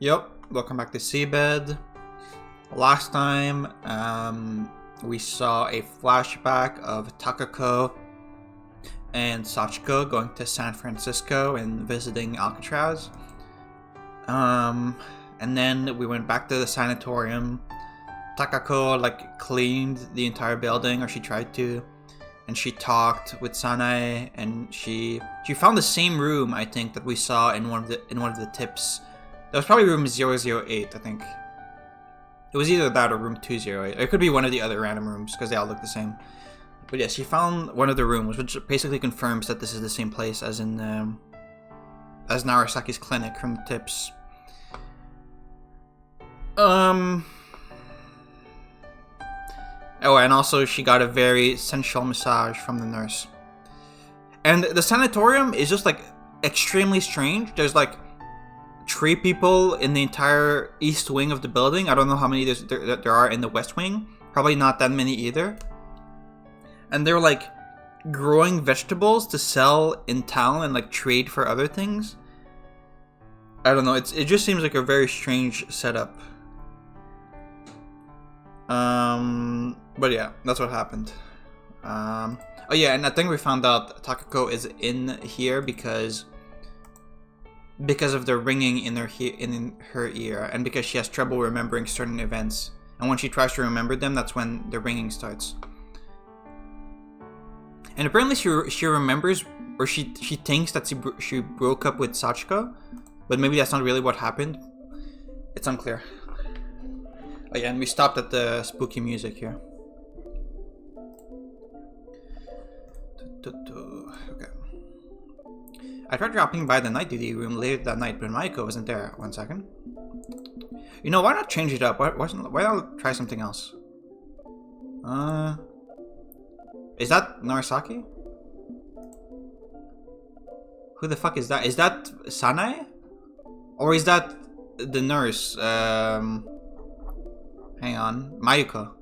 Yep, welcome back to SeaBed. Last time, we saw a flashback of Takako and Sachiko going to San Francisco and visiting Alcatraz. And then we went back to the sanatorium. Takako, cleaned the entire building, or she tried to. And she talked with Sanae, and she found the same room, I think, that we saw in one of the tips. That was probably room 008, I think. It was either that or room 208. It could be one of the other random rooms, because they all look the same. But yeah, she found one of the rooms, which basically confirms that this is the same place as in as Narasaki's clinic from the tips. Oh, and also she got a very sensual massage from the nurse. And the sanatorium is just extremely strange. There's 3 people in the entire east wing of the building. I don't know how many there are in the west wing. Probably not that many either. And they're growing vegetables to sell in town and trade for other things. I don't know. It just seems like a very strange setup. But yeah, that's what happened. Oh yeah, and I think we found out Takako is in here because of the ringing in her ear, and because she has trouble remembering certain events. And when she tries to remember them, that's when the ringing starts. And apparently she remembers, or she thinks that she broke up with Sachiko, but maybe that's not really what happened. It's unclear. Oh yeah, and we stopped at the spooky music here. Okay. I tried dropping by the night duty room later that night, but Maiko wasn't there. 1 second. You know, why not change it up? Why not try something else? Is that Narasaki? Who the fuck is that? Is that Sanae? Or is that the nurse? Hang on. Mayuko.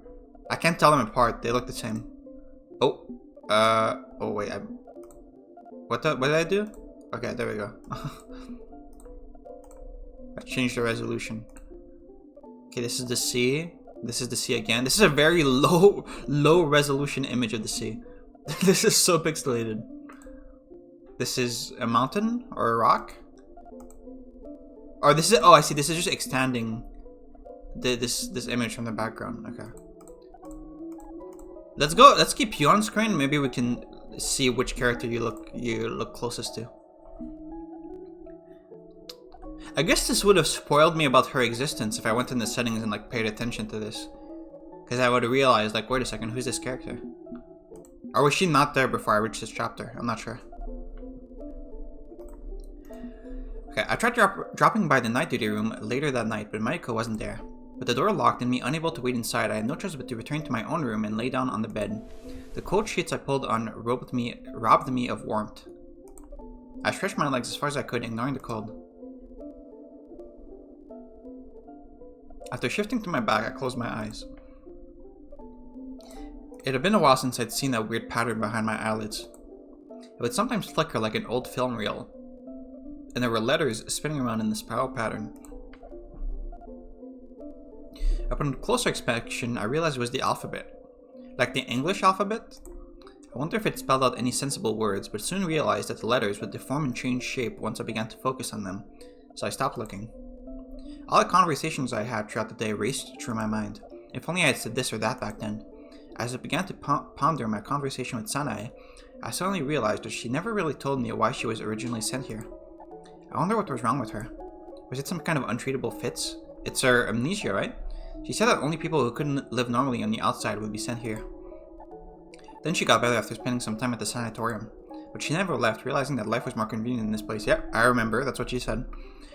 I can't tell them apart. They look the same. Oh. Oh wait. What did I do? Okay, there we go. I changed the resolution. Okay, this is the sea. This is the sea again. This is a very low resolution image of the sea. This is so pixelated. This is a mountain or a rock? Or this is, oh, I see. This is just extending this image from the background. Okay. Let's go. Let's keep you on screen. Maybe we can see which character you look closest to. I guess this would have spoiled me about her existence if I went in the settings and paid attention to this, because I would have realized wait a second, who's this character? Or was she not there before I reached this chapter? I'm not sure. Okay, I tried dropping by the night duty room later that night, but Maiko wasn't there. With the door locked and me unable to wait inside, I had no choice but to return to my own room and lay down on the bed. The cold sheets I pulled on robbed me of warmth. I stretched my legs as far as I could, ignoring the cold. After shifting to my back, I closed my eyes. It had been a while since I'd seen that weird pattern behind my eyelids. It would sometimes flicker like an old film reel, and there were letters spinning around in the spiral pattern. Upon closer inspection, I realized it was the alphabet. Like the English alphabet? I wonder if it spelled out any sensible words, but soon realized that the letters would deform and change shape once I began to focus on them, so I stopped looking. All the conversations I had throughout the day raced through my mind. If only I had said this or that back then. As I began to ponder my conversation with Sanae, I suddenly realized that she never really told me why she was originally sent here. I wonder what was wrong with her. Was it some kind of untreatable fits? It's her amnesia, right? She said that only people who couldn't live normally on the outside would be sent here. Then she got better after spending some time at the sanatorium. But she never left, realizing that life was more convenient in this place. Yep, I remember, that's what she said.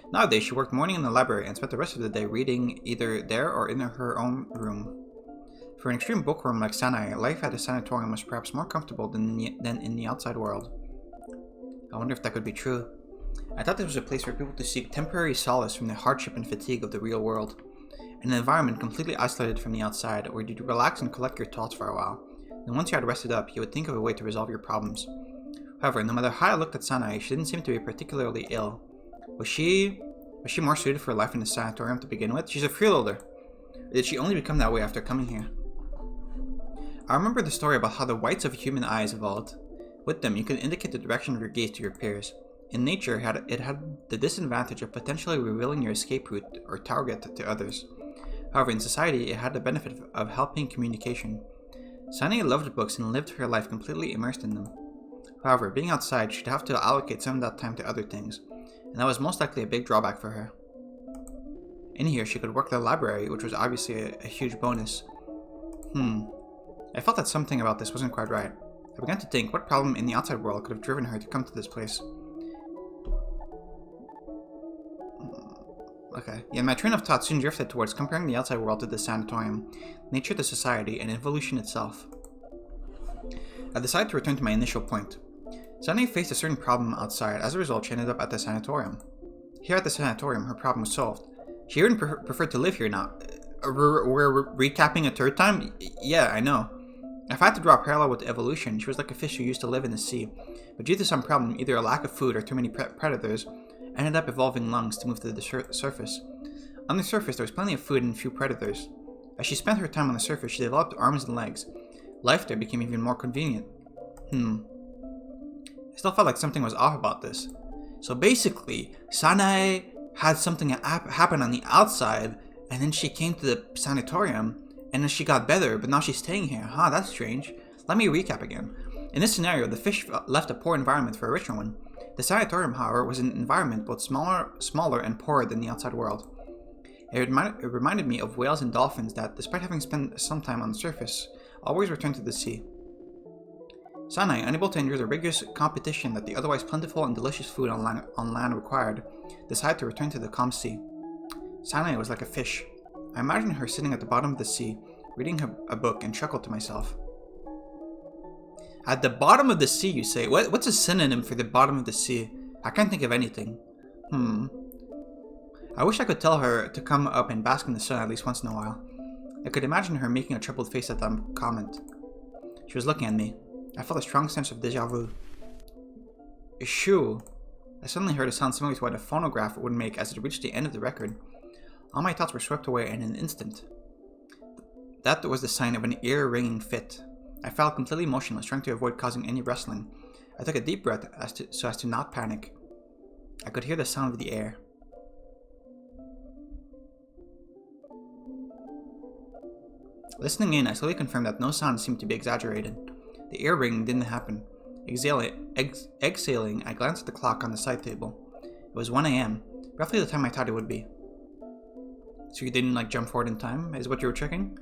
Nowadays, she worked morning in the library and spent the rest of the day reading either there or in her own room. For an extreme bookworm like Sanae, life at a sanatorium was perhaps more comfortable than in the outside world. I wonder if that could be true. I thought this was a place for people to seek temporary solace from the hardship and fatigue of the real world. An environment completely isolated from the outside, where you'd relax and collect your thoughts for a while. Then once you had rested up, you would think of a way to resolve your problems. However, no matter how I looked at Sanae, she didn't seem to be particularly ill. Was she Was she more suited for life in the sanatorium to begin with? She's a freeloader. Or did she only become that way after coming here? I remember the story about how the whites of human eyes evolved. With them, you could indicate the direction of your gaze to your peers. In nature, it had the disadvantage of potentially revealing your escape route or target to others. However, in society, it had the benefit of helping communication. Sunny loved books and lived her life completely immersed in them. However, being outside, she'd have to allocate some of that time to other things, and that was most likely a big drawback for her. In here, she could work the library, which was obviously a huge bonus. I felt that something about this wasn't quite right. I began to think what problem in the outside world could have driven her to come to this place. Okay, yeah, my train of thought soon drifted towards comparing the outside world to the sanatorium, nature to society, and evolution itself. I decided to return to my initial point. Sunny faced a certain problem outside. As a result, she ended up at the sanatorium. Here at the sanatorium, her problem was solved. She even preferred to live here now. We're recapping a third time? Yeah, I know. If I had to draw a parallel with evolution, she was like a fish who used to live in the sea, but due to some problem, either a lack of food or too many predators, ended up evolving lungs to move to the surface. On the surface, there was plenty of food and few predators. As she spent her time on the surface, she developed arms and legs. Life there became even more convenient. I still felt like something was off about this. So basically, Sanae had something happen on the outside, and then she came to the sanatorium, and then she got better, but now she's staying here. That's strange. Let me recap again. In this scenario, the fish left a poor environment for a richer one. The sanatorium, however, was an environment both smaller and poorer than the outside world. It reminded me of whales and dolphins that, despite having spent some time on the surface, always return to the sea. Sanae, unable to endure the rigorous competition that the otherwise plentiful and delicious food on land required, decided to return to the calm sea. Sanae was like a fish. I imagined her sitting at the bottom of the sea, reading a book, and chuckled to myself. At the bottom of the sea, you say? What's a synonym for the bottom of the sea? I can't think of anything. I wish I could tell her to come up and bask in the sun at least once in a while. I could imagine her making a troubled face at that comment. She was looking at me. I felt a strong sense of déjà vu. Shoo! I suddenly heard a sound similar to what a phonograph would make as it reached the end of the record. All my thoughts were swept away in an instant. That was the sign of an ear-ringing fit. I felt completely motionless, trying to avoid causing any rustling. I took a deep breath so as to not panic. I could hear the sound of the air. Listening in, I slowly confirmed that no sound seemed to be exaggerated. The ear ringing didn't happen. Exhaling, I glanced at the clock on the side table. It was 1 a.m., roughly the time I thought it would be. So you didn't jump forward in time, is what you were checking?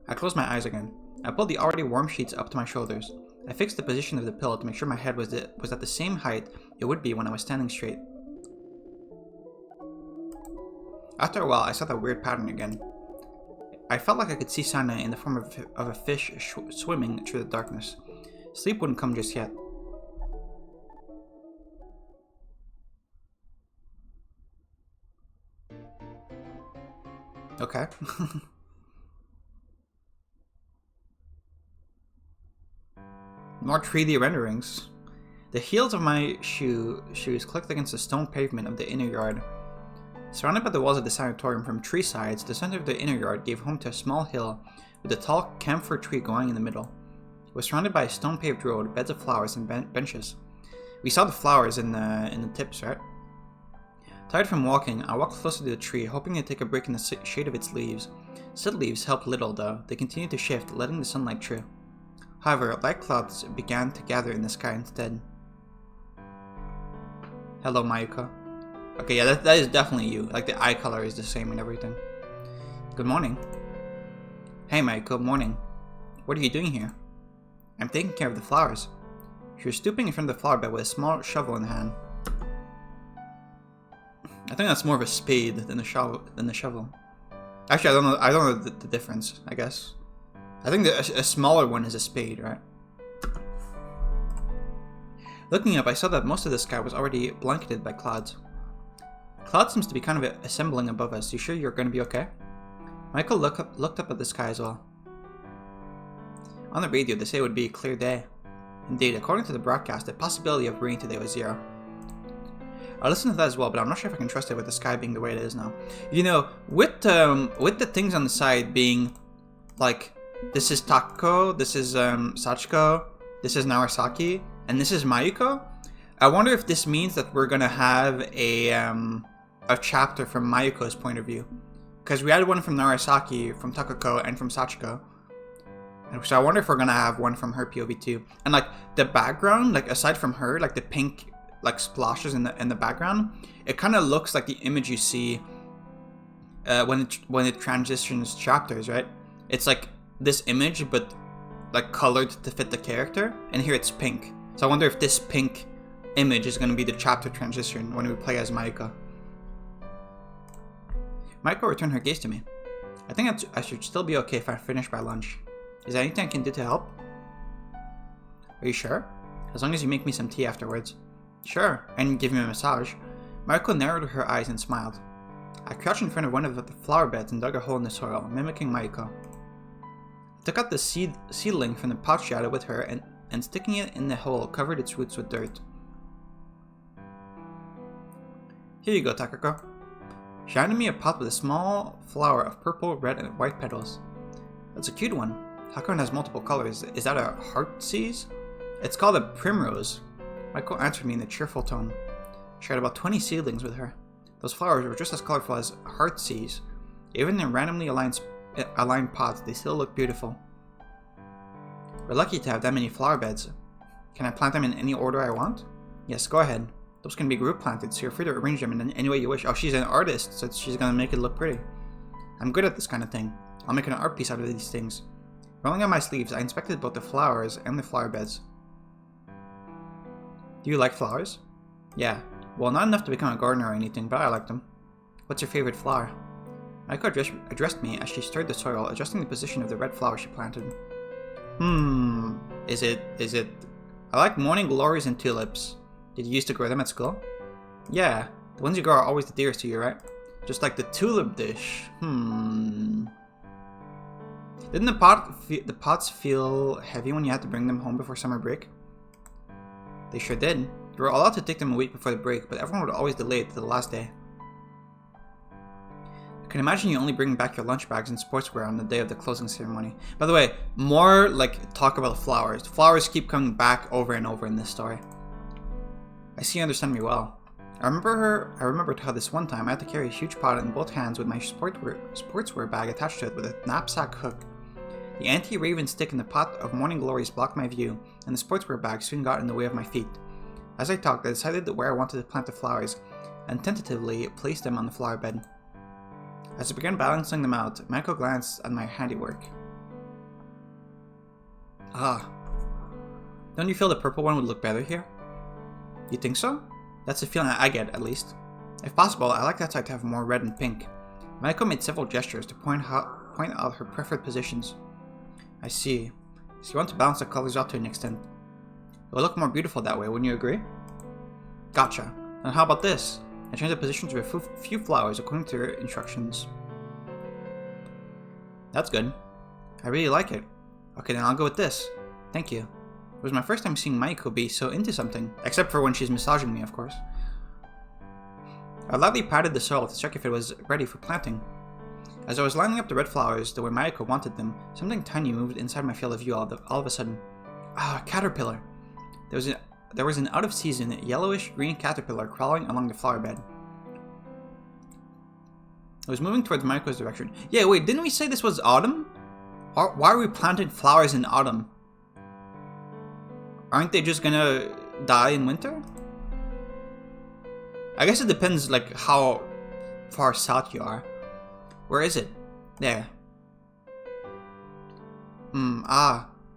I closed my eyes again. I pulled the already warm sheets up to my shoulders. I fixed the position of the pillow to make sure my head was at the same height it would be when I was standing straight. After a while, I saw that weird pattern again. I felt like I could see Sanae in the form of a fish swimming through the darkness. Sleep wouldn't come just yet. Okay. More 3D renderings. The heels of my shoes clicked against the stone pavement of the inner yard. Surrounded by the walls of the sanatorium from 3 sides, the center of the inner yard gave home to a small hill with a tall camphor tree growing in the middle. It was surrounded by a stone-paved road, beds of flowers, and benches. We saw the flowers in the tips, right? Tired from walking, I walked closer to the tree, hoping to take a break in the shade of its leaves. Said leaves helped little, though. They continued to shift, letting the sunlight through. However, light clouds began to gather in the sky instead. Hello, Mayuko. Okay, yeah, that is definitely you. Like, the eye color is the same and everything. Good morning. Hey, Mayuko, morning. What are you doing here? I'm taking care of the flowers. She was stooping in front of the flower bed with a small shovel in hand. I think that's more of a spade than a shovel. Actually, I don't know the difference, I guess. I think a smaller one is a spade, right? Looking up, I saw that most of the sky was already blanketed by clouds. Cloud seems to be kind of assembling above us. You sure you're going to be okay? Michael looked up at the sky as well. On the radio, they say it would be a clear day. Indeed, according to the broadcast, the possibility of rain today was 0. I'll listen to that as well, but I'm not sure if I can trust it with the sky being the way it is now. You know, with the things on the side being, like, this is Takako, this is Sachiko, this is Narasaki, and this is Mayuko. I wonder if this means that we're gonna have a chapter from Mayuko's point of view. Because we had one from Narasaki, from Takako, and from Sachiko. And so I wonder if we're gonna have one from her POV too. And like the background, like aside from her, like the pink like splashes in the background, it kind of looks like the image you see when it transitions chapters, right? It's like this image, but like colored to fit the character. And here it's pink. So I wonder if this pink image is gonna be the chapter transition when we play as Mayuko. Mayuko returned her gaze to me. I think I should still be okay if I finish by lunch. Is there anything I can do to help? Are you sure? As long as you make me some tea afterwards. Sure, and give me a massage. Mayuko narrowed her eyes and smiled. I crouched in front of one of the flower beds and dug a hole in the soil, mimicking Mayuko. I took out the seedling from the pouch she had with her and sticking it in the hole covered its roots with dirt. Here you go, Takako. She handed me a pot with a small flower of purple, red, and white petals. That's a cute one. Macaron has multiple colors. Is that a heartsease? It's called a primrose. Mayuko answered me in a cheerful tone. She had about 20 seedlings with her. Those flowers were just as colorful as heartsease. Even in randomly aligned pots, they still look beautiful. We're lucky to have that many flower beds. Can I plant them in any order I want? Yes, go ahead. Those can be group planted, so you're free to arrange them in any way you wish. Oh, she's an artist, so she's gonna make it look pretty. I'm good at this kind of thing. I'll make an art piece out of these things. Rolling up my sleeves, I inspected both the flowers and the flower beds. Do you like flowers? Yeah. Well, not enough to become a gardener or anything, but I like them. What's your favorite flower? Mayuko addressed me as she stirred the soil, adjusting the position of the red flower she planted. Is it... I like morning glories and tulips. Did you used to grow them at school? Yeah. The ones you grow are always the dearest to you, right? Just like the tulip dish. Didn't the pots feel heavy when you had to bring them home before summer break? They sure did. You were allowed to take them a week before the break, but everyone would always delay it to the last day. I can imagine you only bring back your lunch bags and sportswear on the day of the closing ceremony. By the way, more like talk about flowers. Flowers keep coming back over and over in this story. I see you understand me well. I remembered how this one time I had to carry a huge pot in both hands with my sportswear bag attached to it with a knapsack hook. The anti-raven stick in the pot of morning glories blocked my view, and the sportswear bag soon got in the way of my feet. As I talked, I decided where I wanted to plant the flowers, and tentatively placed them on the flower bed. As I began balancing them out, Mayuko glanced at my handiwork. Ah. Don't you feel the purple one would look better here? You think so? That's the feeling I get, at least. If possible, I like that side to have more red and pink. Mayuko made several gestures to point out her preferred positions. I see. So you want to balance the colors out to an extent. It will look more beautiful that way, wouldn't you agree? Gotcha. And how about this? I changed the positions of a few flowers according to your instructions. That's good. I really like it. Okay, then I'll go with this. Thank you. It was my first time seeing Mayuko be so into something, except for when she's massaging me, of course. I lightly patted the soil to check if it was ready for planting. As I was lining up the red flowers the way Mayuko wanted them, something tiny moved inside my field of view all of a sudden. Ah, a caterpillar! There was an out-of-season, yellowish-green caterpillar crawling along the flower bed. It was moving towards Mayuko's direction. Yeah, wait, didn't we say this was autumn? Why are we planting flowers in autumn? Aren't they just gonna die in winter? I guess it depends, like, how far south you are. Where is it? There.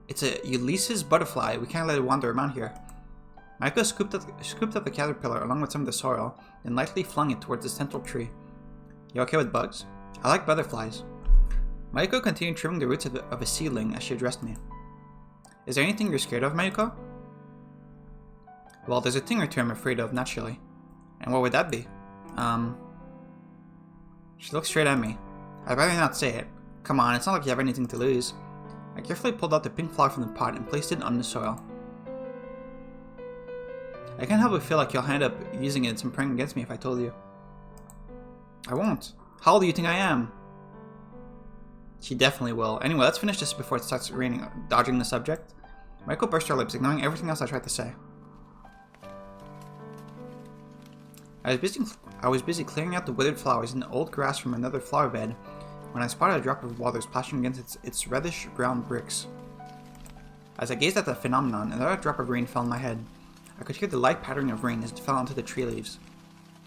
It's a Ulysses butterfly. We can't let it wander around here. Mayuko scooped up the caterpillar along with some of the soil, and lightly flung it towards the central tree. You okay with bugs? I like butterflies. Mayuko continued trimming the roots of a seedling as she addressed me. Is there anything you're scared of, Mayuko? Well, there's a thing or two I'm afraid of, naturally. And what would that be? She looked straight at me. I'd rather not say it. Come on, it's not like you have anything to lose. I carefully pulled out the pink flower from the pot and placed it on the soil. I can't help but feel like you'll end up using it in some prank against me if I told you. I won't. How old do you think I am? She definitely will. Anyway, let's finish this before it starts raining. Dodging the subject. Maiko burst her lips, ignoring everything else I tried to say. I was busy clearing out the withered flowers and the old grass from another flower bed when I spotted a drop of water splashing against its reddish-brown bricks. As I gazed at the phenomenon, another drop of rain fell on my head. I could hear the light pattering of rain as it fell onto the tree leaves.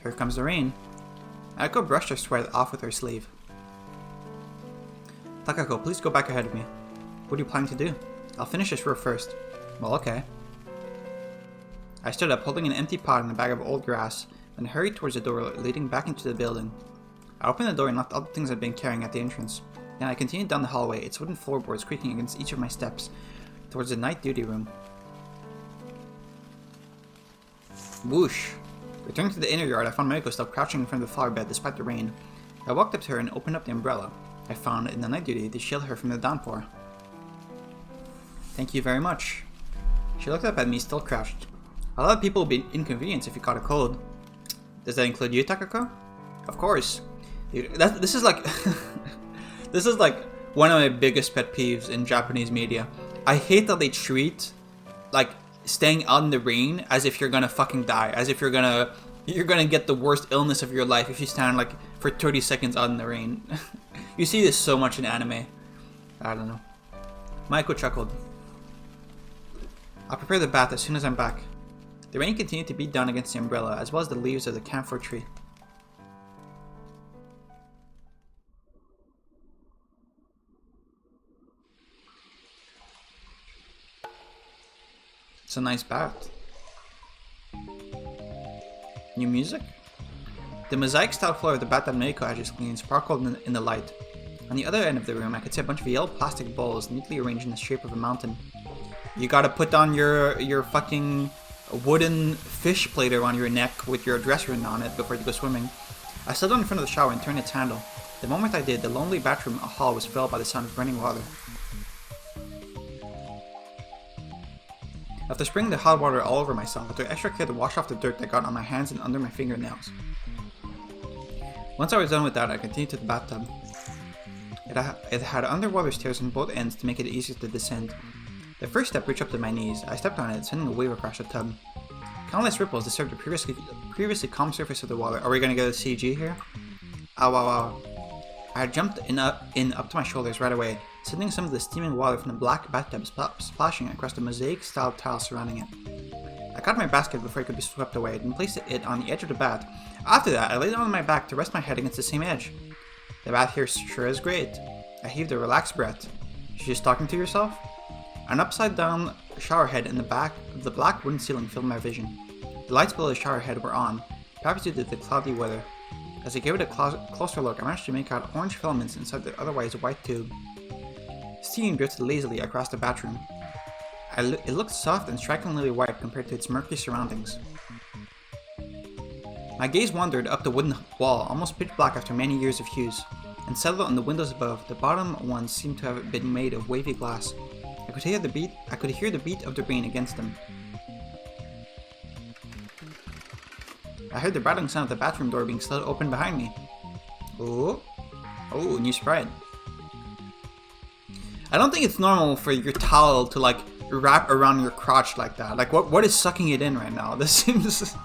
Here comes the rain. Maiko brushed her sweat off with her sleeve. Takako, please go back ahead of me. What are you planning to do? I'll finish this row first. Well, okay. I stood up, holding an empty pot and a bag of old grass, and hurried towards the door leading back into the building. I opened the door and left all the things I'd been carrying at the entrance. Then I continued down the hallway, its wooden floorboards creaking against each of my steps, towards the night duty room. Whoosh! Returning to the inner yard, I found Maiko still crouching in front of the flower bed despite the rain. I walked up to her and opened up the umbrella I found in the night duty to shield her from the downpour. Thank you very much. She looked up at me, still crouched. A lot of people would be inconvenienced if you caught a cold. Does that include you, Takako? Of course. This is like this is like one of my biggest pet peeves in Japanese media. I hate that they treat like staying out in the rain as if you're gonna fucking die, as if you're gonna get the worst illness of your life if you stand like for 30 seconds out in the rain. You see this so much in anime. I don't know. Maiko chuckled. I'll prepare the bath as soon as I'm back. The rain continued to beat down against the umbrella, as well as the leaves of the camphor tree. It's a nice bath. New music? The mosaic-style floor of the bath that Maiko had just cleaned sparkled in the light. On the other end of the room, I could see a bunch of yellow plastic bowls neatly arranged in the shape of a mountain. You gotta put on your fucking wooden fish plater on your neck with your dress written on it before you go swimming. I stood in front of the shower and turned its handle. The moment I did, the lonely bathroom hall was filled by the sound of running water. After spraying the hot water all over myself, I took extra care to wash off the dirt that got on my hands and under my fingernails. Once I was done with that, I continued to the bathtub. It had underwater stairs on both ends to make it easier to descend. The first step reached up to my knees. I stepped on it, sending a wave across the tub. Countless ripples disturbed the previously calm surface of the water. Are we gonna get a CG here? Ow, ow, ow. I had jumped in up to my shoulders right away, sending some of the steaming water from the black bathtub splashing across the mosaic-style tiles surrounding it. I caught my basket before it could be swept away, and placed it on the edge of the bath. After that, I laid it on my back to rest my head against the same edge. The bath here sure is great. I heaved a relaxed breath. You're just talking to yourself? An upside-down shower head in the black wooden ceiling filled my vision. The lights below the shower head were on, perhaps due to the cloudy weather. As I gave it a closer look, I managed to make out orange filaments inside the otherwise white tube. Steam drifted lazily across the bathroom. It looked soft and strikingly white compared to its murky surroundings. My gaze wandered up the wooden wall, almost pitch black after many years of use, and settled on the windows above. The bottom ones seemed to have been made of wavy glass. I could hear the beat of the rain against them. I heard the rattling sound of the bathroom door being slid open behind me. Oh, new sprite. I don't think it's normal for your towel to like wrap around your crotch like that. Like what is sucking it in right now? This seems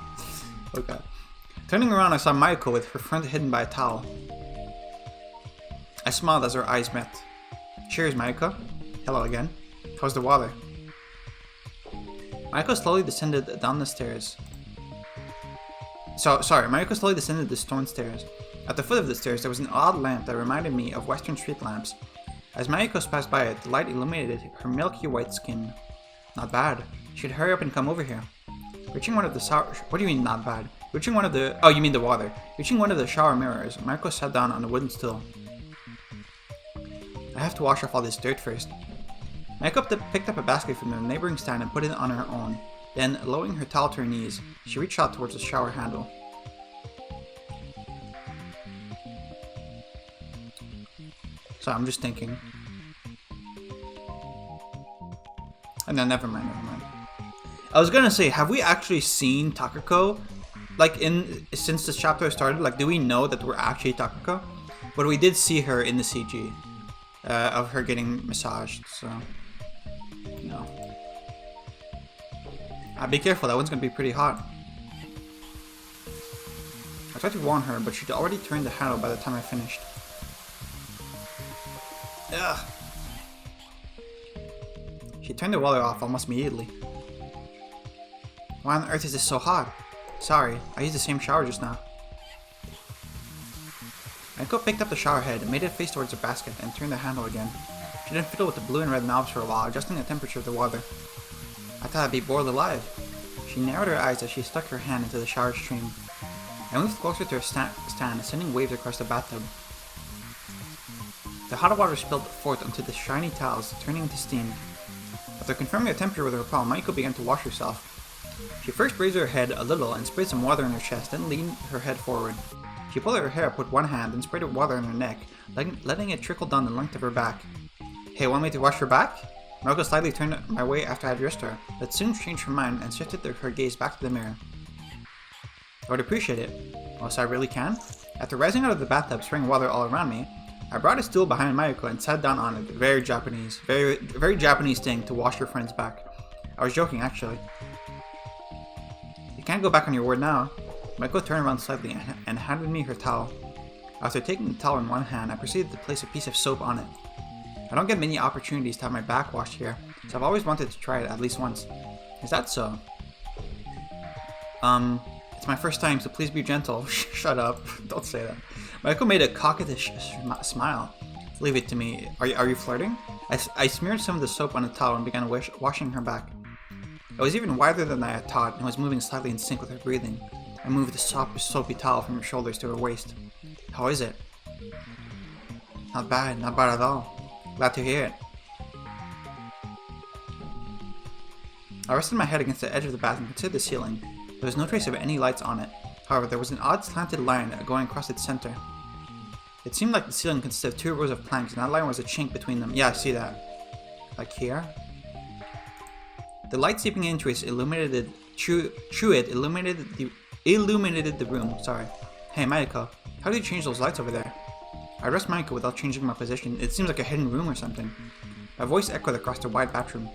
okay. Turning around, I saw Maiko with her front hidden by a towel. I smiled as our eyes met. Cheers, Maiko. Hello again. How's the water? Maiko slowly descended down the stairs. Maiko slowly descended the stone stairs. At the foot of the stairs, there was an odd lamp that reminded me of Western street lamps. As Maiko passed by it, the light illuminated her milky white skin. Not bad. She'd hurry up and come over here. Reaching one of the What do you mean, not bad? Reaching one of the... Oh, you mean the water. Reaching one of the shower mirrors, Maiko sat down on a wooden stool. I have to wash off all this dirt first. Maiko picked up a basket from the neighboring stand and put it on her own. Then, lowering her towel to her knees, she reached out towards the shower handle. So I'm just thinking. And then never mind. I was gonna say, have we actually seen Takako? Like, since this chapter started, like, do we know that we're actually Takako? But we did see her in the CG of her getting massaged, so no. Be careful, that one's gonna be pretty hot. I tried to warn her, but she'd already turned the handle by the time I finished. Ugh. She turned the water off almost immediately. Why on earth is this so hot? Sorry, I used the same shower just now. Aiko picked up the shower head, made it face towards the basket, and turned the handle again. She then fiddled with the blue and red knobs for a while, adjusting the temperature of the water. I thought I'd be boiled alive. She narrowed her eyes as she stuck her hand into the shower stream. I moved closer to her stand, sending waves across the bathtub. The hot water spilled forth onto the shiny towels, turning into steam. After confirming the temperature with her palm, Maiko began to wash herself. She first raised her head a little and sprayed some water in her chest, then leaned her head forward. She pulled her hair up with one hand and sprayed water on her neck, letting it trickle down the length of her back. Hey, want me to wash your back? Maiko slightly turned my way after I addressed her, but soon changed her mind and shifted her gaze back to the mirror. I would appreciate it. Oh, so I really can? After rising out of the bathtub, spraying water all around me, I brought a stool behind Mayuko and sat down on it. Very Japanese. Very Japanese thing to wash your friend's back. I was joking, actually. You can't go back on your word now. Mayuko turned around slightly and handed me her towel. After taking the towel in one hand, I proceeded to place a piece of soap on it. I don't get many opportunities to have my back washed here, so I've always wanted to try it at least once. Is that so? It's my first time, so please be gentle. Shut up. Don't say that. Maiko made a coquettish smile. Leave it to me. Are you flirting? I smeared some of the soap on the towel and began washing her back. It was even wider than I had thought and was moving slightly in sync with her breathing. I moved the soapy towel from her shoulders to her waist. How is it? Not bad at all. Glad to hear it. I rested my head against the edge of the bath and considered the ceiling. There was no trace of any lights on it. However, there was an odd slanted line going across its center. It seemed like the ceiling consisted of 2 rows of planks, and that line was a chink between them. Yeah, I see that. Like here? The light seeping into it illuminated the room. Sorry. Hey, Mayuko, how did you change those lights over there? I addressed Mayuko without changing my position. It seems like a hidden room or something. My voice echoed across the wide bathroom.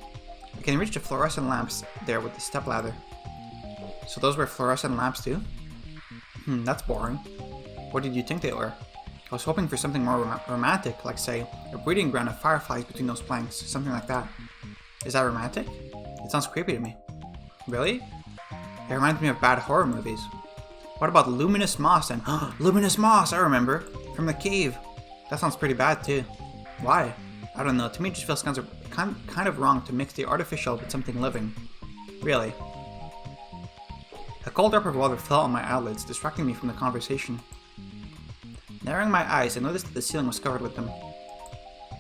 I can reach the fluorescent lamps there with the stepladder. So those were fluorescent lamps too? That's boring. What did you think they were? I was hoping for something more romantic, like say, a breeding ground of fireflies between those planks, something like that. Is that romantic? It sounds creepy to me. Really? It reminds me of bad horror movies. What about luminous moss and luminous moss, I remember, from the cave. That sounds pretty bad too. Why? I don't know, to me it just feels kind of wrong to mix the artificial with something living. Really. A cold drop of water fell on my eyelids, distracting me from the conversation. Narrowing my eyes, I noticed that the ceiling was covered with them.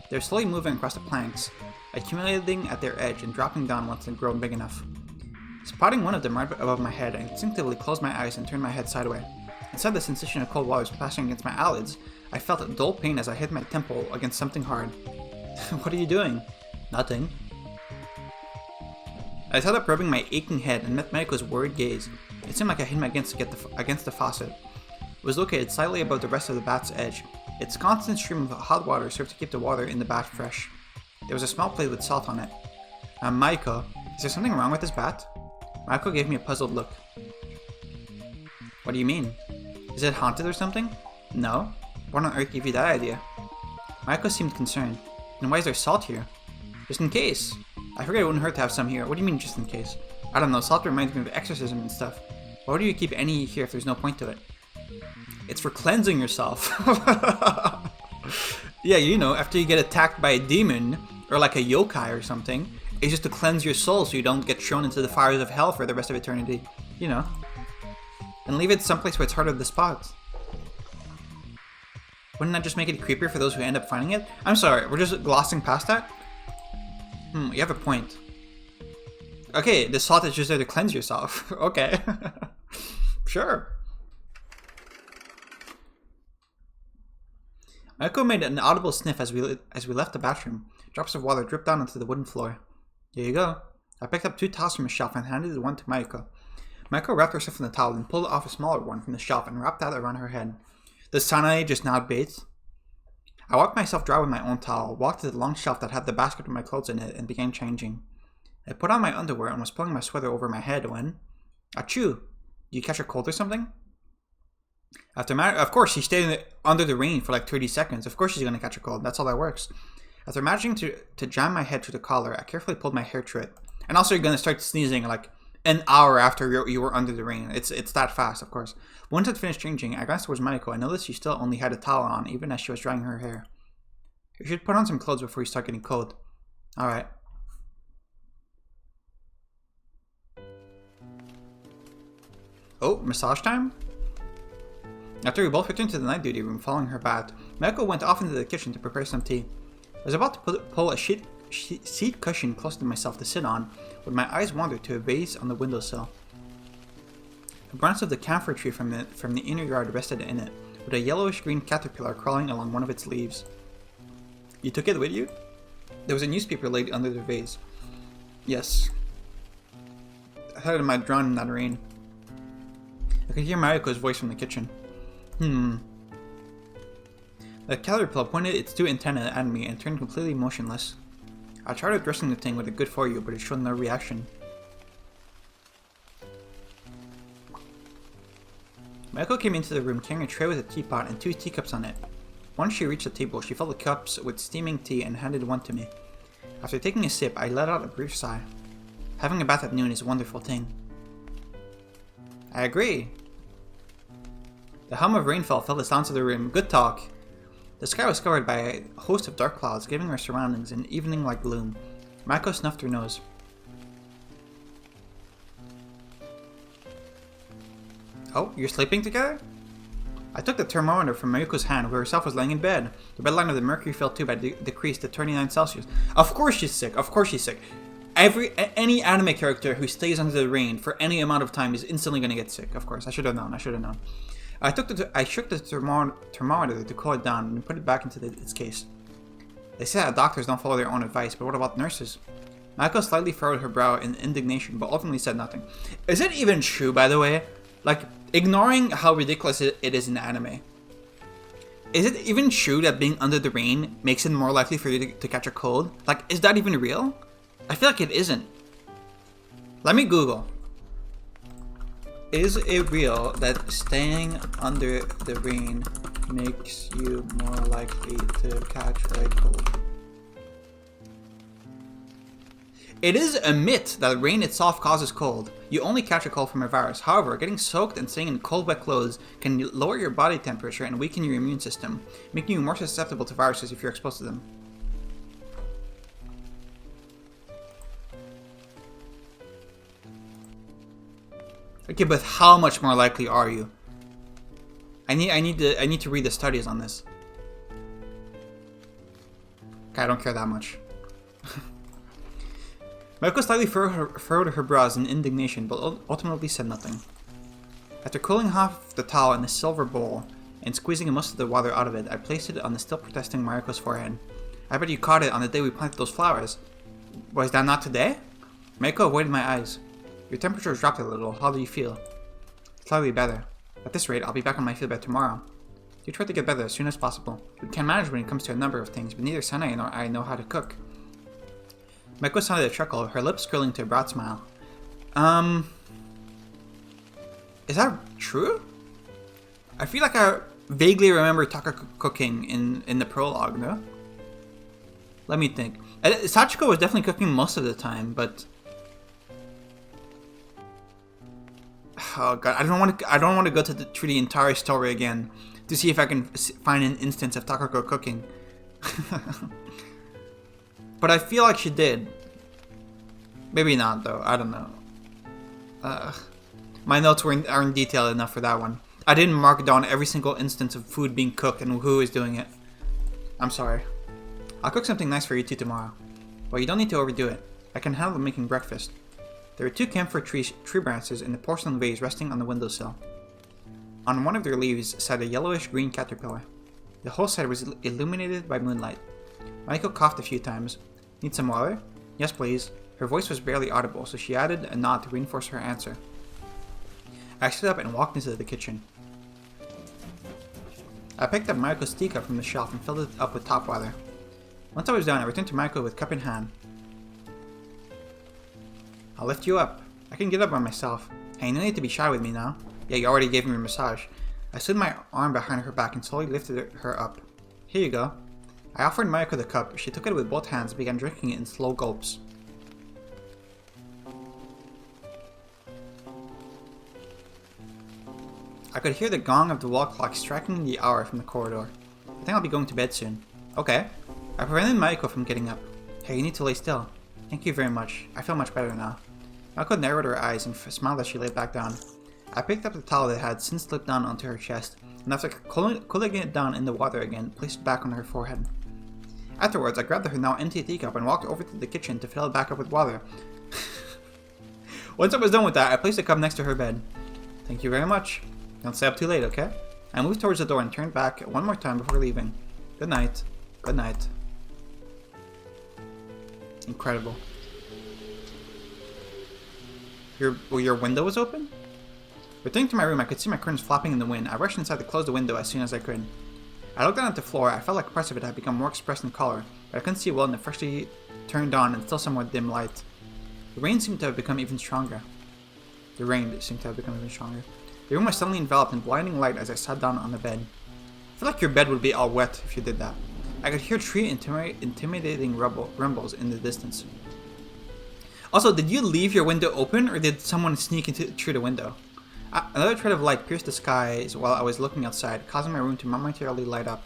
They were slowly moving across the planks, accumulating at their edge and dropping down once they'd grown big enough. Spotting one of them right above my head, I instinctively closed my eyes and turned my head sideways. Inside the sensation of cold water splashing against my eyelids, I felt a dull pain as I hit my temple against something hard. What are you doing? Nothing. I sat up rubbing my aching head and met Mayuko's worried gaze. It seemed like I hit him against the faucet. It was located slightly above the rest of the bath's edge. Its constant stream of hot water served to keep the water in the bath fresh. There was a small plate with salt on it. Mayuko, is there something wrong with this bath? Mayuko gave me a puzzled look. What do you mean? Is it haunted or something? No. What on earth gave you that idea? Mayuko seemed concerned. Then why is there salt here? Just in case. I figured it wouldn't hurt to have some here. What do you mean just in case? I don't know, salt reminds me of exorcism and stuff. Why do you keep any here if there's no point to it? It's for cleansing yourself. Yeah, you know, after you get attacked by a demon, or like a yokai or something, it's just to cleanse your soul so you don't get thrown into the fires of hell for the rest of eternity. You know. And leave it someplace where it's harder to spot. Wouldn't that just make it creepier for those who end up finding it? I'm sorry, we're just glossing past that? You have a point. Okay, the salt is just there to cleanse yourself. Okay. Sure. Mayuko made an audible sniff as we left the bathroom. Drops of water dripped down onto the wooden floor. Here you go. I picked up 2 towels from the shelf and handed one to Mayuko. Mayuko wrapped herself in the towel and pulled off a smaller one from the shelf and wrapped that around her head. Does Sanae just not bathe? I wiped myself dry with my own towel, walked to the long shelf that had the basket with my clothes in it, and began changing. I put on my underwear and was pulling my sweater over my head when... Achoo! Did you catch a cold or something? Of course, she stayed under the rain for like 30 seconds. Of course she's going to catch a cold. That's how that works. After managing to jam my head through the collar, I carefully pulled my hair through it. And also you're going to start sneezing like an hour after you were under the rain. It's that fast, of course. Once I'd finished changing, I glanced towards Mayuko. I noticed she still only had a towel on, even as she was drying her hair. You should put on some clothes before you start getting cold. Alright. Oh, massage time? After we both returned to the night duty room following her bath, Mayuko went off into the kitchen to prepare some tea. I was about to pull a seat cushion close to myself to sit on, when my eyes wandered to a vase on the windowsill. A branch of the camphor tree from the inner yard rested in it, with a yellowish-green caterpillar crawling along one of its leaves. You took it with you? There was a newspaper laid under the vase. Yes. I thought it might drown in that rain. I could hear Mayuko's voice from the kitchen. The caterpillar pointed its 2 antennae at me and turned completely motionless. I tried addressing the thing with a good for you, but it showed no reaction. Mayuko came into the room carrying a tray with a teapot and 2 teacups on it. Once she reached the table, she filled the cups with steaming tea and handed one to me. After taking a sip, I let out a brief sigh. Having a bath at noon is a wonderful thing. I agree. The hum of rainfall filled the sounds of the room. Good talk. The sky was covered by a host of dark clouds, giving our surroundings an evening-like gloom. Mayuko snuffed her nose. Oh, you're sleeping together? I took the thermometer from Mayuko's hand, who herself was laying in bed. The red line of the mercury-filled tube had decreased to 29 Celsius. Of course she's sick. Of course she's sick. Any anime character who stays under the rain for any amount of time is instantly going to get sick. Of course, I should have known. I shook the thermometer to cool it down and put it back into its case. They say that doctors don't follow their own advice, but what about nurses? Mayuko slightly furrowed her brow in indignation, but ultimately said nothing. Is it even true, by the way? Like, ignoring how ridiculous it is in anime. Is it even true that being under the rain makes it more likely for you to catch a cold? Like, is that even real? I feel like it isn't. Let me Google. Is it real that staying under the rain makes you more likely to catch a cold? It is a myth that rain itself causes cold. You only catch a cold from a virus. However, getting soaked and staying in cold, wet clothes can lower your body temperature and weaken your immune system, making you more susceptible to viruses if you're exposed to them. Okay, but how much more likely are you? I need to read the studies on this. Okay, I don't care that much. Mayuko slightly furrowed her brows in indignation, but ultimately said nothing. After cooling half the towel in a silver bowl and squeezing most of the water out of it, I placed it on the still protesting Mayuko's forehead. I bet you caught it on the day we planted those flowers. Was that not today? Mayuko avoided my eyes. Your temperature has dropped a little. How do you feel? Slightly better. At this rate, I'll be back on my SeaBed tomorrow. You try to get better as soon as possible. We can manage when it comes to a number of things, but neither Sanae nor I know how to cook. Mayuko sounded a chuckle, her lips curling to a broad smile. Is that true? I feel like I vaguely remember Taka cooking in the prologue, no? Let me think. Sachiko was definitely cooking most of the time, but... Oh god, I don't want to go through the entire story again to see if I can find an instance of Takako cooking. But I feel like she did. Maybe not though. I don't know. My notes aren't detailed enough for that one. I didn't mark down every single instance of food being cooked and who is doing it. I'm sorry. I'll cook something nice for you two tomorrow. But you don't need to overdo it. I can handle making breakfast. There were 2 camphor tree branches in the porcelain vase resting on the windowsill. On one of their leaves sat a yellowish-green caterpillar. The whole side was illuminated by moonlight. Mayuko coughed a few times. Need some water? Yes, please. Her voice was barely audible, so she added a nod to reinforce her answer. I stood up and walked into the kitchen. I picked up Mariko's teacup from the shelf and filled it up with top water. Once I was done, I returned to Mariko with cup in hand. I'll lift you up. I can get up by myself. Hey, no need to be shy with me now. Yeah, you already gave me a massage. I slid my arm behind her back and slowly lifted her up. Here you go. I offered Mariko the cup. She took it with both hands and began drinking it in slow gulps. I could hear the gong of the wall clock striking the hour from the corridor. I think I'll be going to bed soon. Okay. I prevented Mariko from getting up. Hey, you need to lay still. Thank you very much. I feel much better now. Mariko narrowed her eyes and smiled as she lay back down. I picked up the towel that had since slipped down onto her chest, and after cooling it down in the water again, placed it back on her forehead. Afterwards, I grabbed her now empty teacup and walked over to the kitchen to fill it back up with water. Once I was done with that, I placed the cup next to her bed. Thank you very much. Don't stay up too late, okay? I moved towards the door and turned back one more time before leaving. Good night. Good night. Incredible. Your window was open? Returning to my room, I could see my curtains flapping in the wind. I rushed inside to close the window as soon as I could. I looked down at the floor. I felt like parts of it had become more expressed in color, but I couldn't see well in the freshly turned on and still somewhat dim light. The rain seemed to have become even stronger. The room was suddenly enveloped in blinding light as I sat down on the bed. I feel like your bed would be all wet if you did that. I could hear tree intimidating rumbles in the distance. Also, did you leave your window open, or did someone sneak through the window? Another thread of light pierced the skies while I was looking outside, causing my room to momentarily light up.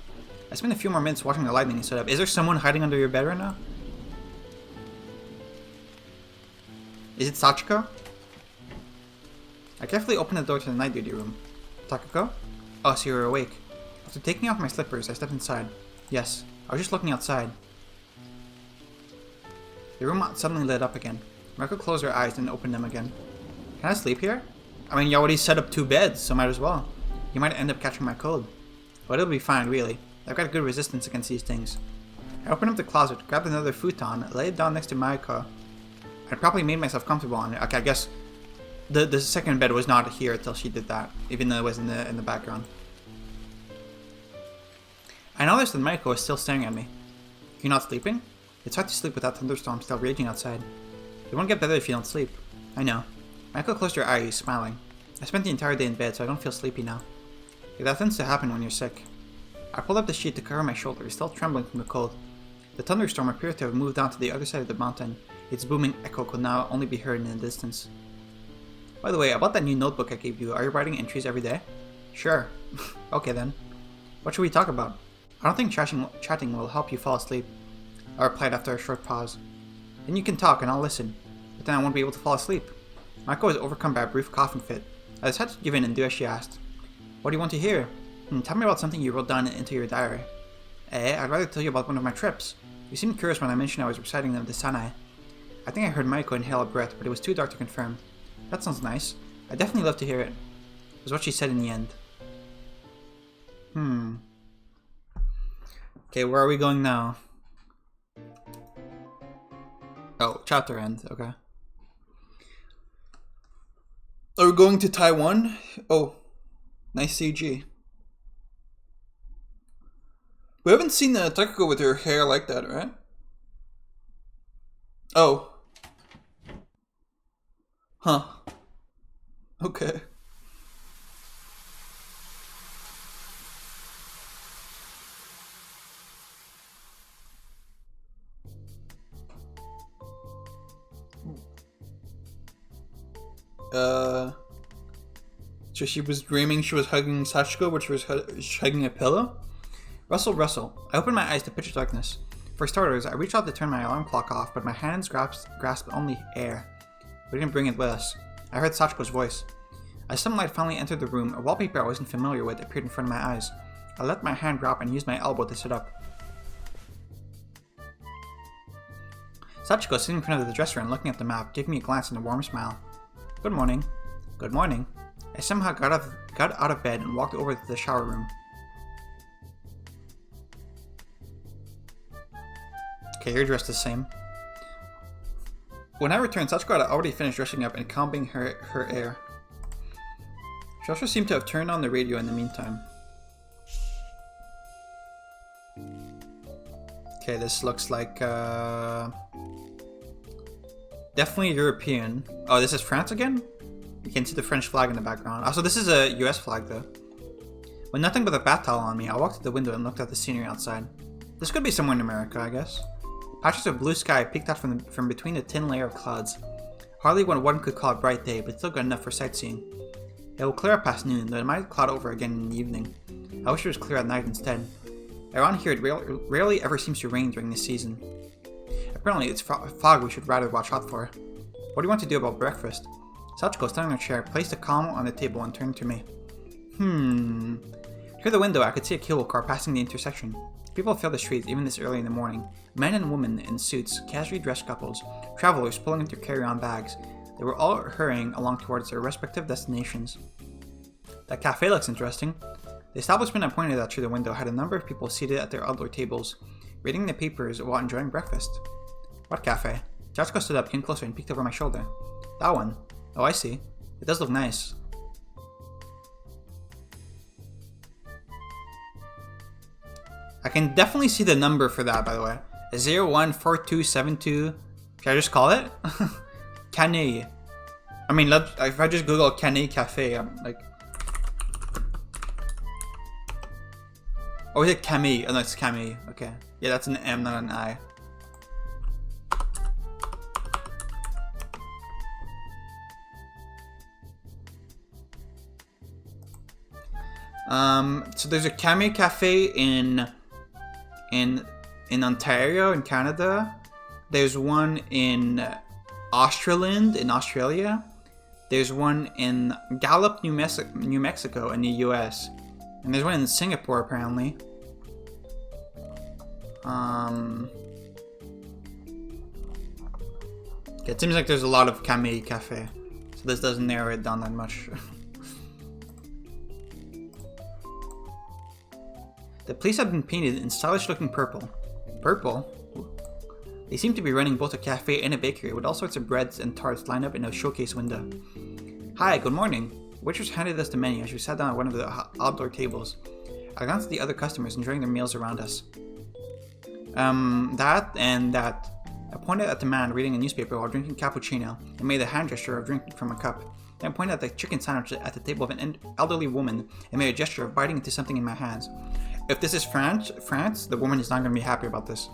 I spent a few more minutes watching the lightning set up. Is there someone hiding under your bed right now? Is it Sachiko? I carefully opened the door to the night duty room. Takako? Oh, so you were awake. After taking off my slippers, I stepped inside. Yes, I was just looking outside. The room suddenly lit up again. Mariko closed her eyes and opened them again. Can I sleep here? I mean, you already set up 2 beds, so might as well. You might end up catching my cold. But it'll be fine, really. I've got good resistance against these things. I opened up the closet, grabbed another futon, laid it down next to Mariko. I probably made myself comfortable on it. Okay, I guess the second bed was not here until she did that, even though it was in the background. I noticed that Mariko was still staring at me. You're not sleeping? It's hard to sleep with that thunderstorm still raging outside. It won't get better if you don't sleep. I know. Mariko closed her eyes, smiling. I spent the entire day in bed, so I don't feel sleepy now. Yeah, that tends to happen when you're sick. I pulled up the sheet to cover my shoulders, still trembling from the cold. The thunderstorm appeared to have moved down to the other side of the mountain. Its booming echo could now only be heard in the distance. By the way, about that new notebook I gave you, are you writing entries every day? Sure. Okay then. What should we talk about? I don't think chatting will help you fall asleep, I replied after a short pause. Then you can talk and I'll listen, but then I won't be able to fall asleep. Mariko was overcome by a brief coughing fit. I decided to give in and do as she asked. What do you want to hear? Tell me about something you wrote down into your diary. I'd rather tell you about one of my trips. You seemed curious when I mentioned I was reciting the Sanai. I think I heard Mariko inhale a breath, but it was too dark to confirm. That sounds nice. I'd definitely love to hear it. Was what she said in the end. Okay, where are we going now? Oh, chapter end, okay. Are we going to Taiwan? Oh, nice CG. We haven't seen Takako with her hair like that, right? Oh. Huh. Okay. So she was dreaming she was hugging Sachiko, but she was hugging a pillow? Rustle. I opened my eyes to pitch darkness. For starters, I reached out to turn my alarm clock off, but my hands grasped only air. We didn't bring it with us. I heard Sachiko's voice. As sunlight finally entered the room, a wallpaper I wasn't familiar with appeared in front of my eyes. I let my hand drop and used my elbow to sit up. Sachiko, sitting in front of the dresser and looking at the map, gave me a glance and a warm smile. Good morning. Good morning. I somehow got out of bed and walked over to the shower room. Okay, you're dressed the same. When I returned, Sachiko had already finished dressing up and combing her hair. She also seemed to have turned on the radio in the meantime. Okay, this looks like definitely European. Oh, this is France again? You can see the French flag in the background. Also, this is a US flag though. With nothing but a bath towel on me, I walked to the window and looked at the scenery outside. This could be somewhere in America, I guess. Patches of blue sky peeked out from between a thin layer of clouds. Hardly what one could call a bright day, but still good enough for sightseeing. It will clear up past noon, though it might cloud over again in the evening. I wish it was clear at night instead. Around here, it rarely ever seems to rain during this season. Apparently, it's fog we should rather watch out for. What do you want to do about breakfast? Sachiko, standing in her chair, placed a column on the table and turned to me. Through the window, I could see a cable car passing the intersection. People filled the streets even this early in the morning. Men and women in suits, casually dressed couples, travelers pulling into carry-on bags. They were all hurrying along towards their respective destinations. That cafe looks interesting. The establishment I pointed at through the window had a number of people seated at their outdoor tables, reading the papers while enjoying breakfast. What cafe? Sachiko stood up, came closer, and peeked over my shoulder. That one. Oh, I see. It does look nice. I can definitely see the number for that, by the way. 014272. Should I just call it? Caney. I mean, if I just Google Caney Cafe, I'm like... Oh, is it Camille? Oh, no, it's Camille. Okay. Yeah, that's an M, not an I. So there's a Camille Cafe in Ontario, in Canada. There's one in Australand, in Australia. There's one in Gallup, New Mexico, in the US. And there's one in Singapore, apparently. It seems like there's a lot of Camille Cafe. So this doesn't narrow it down that much. The place had been painted in stylish-looking purple. Purple? They seemed to be running both a cafe and a bakery with all sorts of breads and tarts lined up in a showcase window. Hi, good morning. Waitress handed us the menu as we sat down at one of the outdoor tables. I glanced at the other customers enjoying their meals around us. That and that. I pointed at the man reading a newspaper while drinking cappuccino and made a hand gesture of drinking from a cup. Then I pointed at the chicken sandwich at the table of an elderly woman and made a gesture of biting into something in my hands. If this is France, the woman is not going to be happy about this.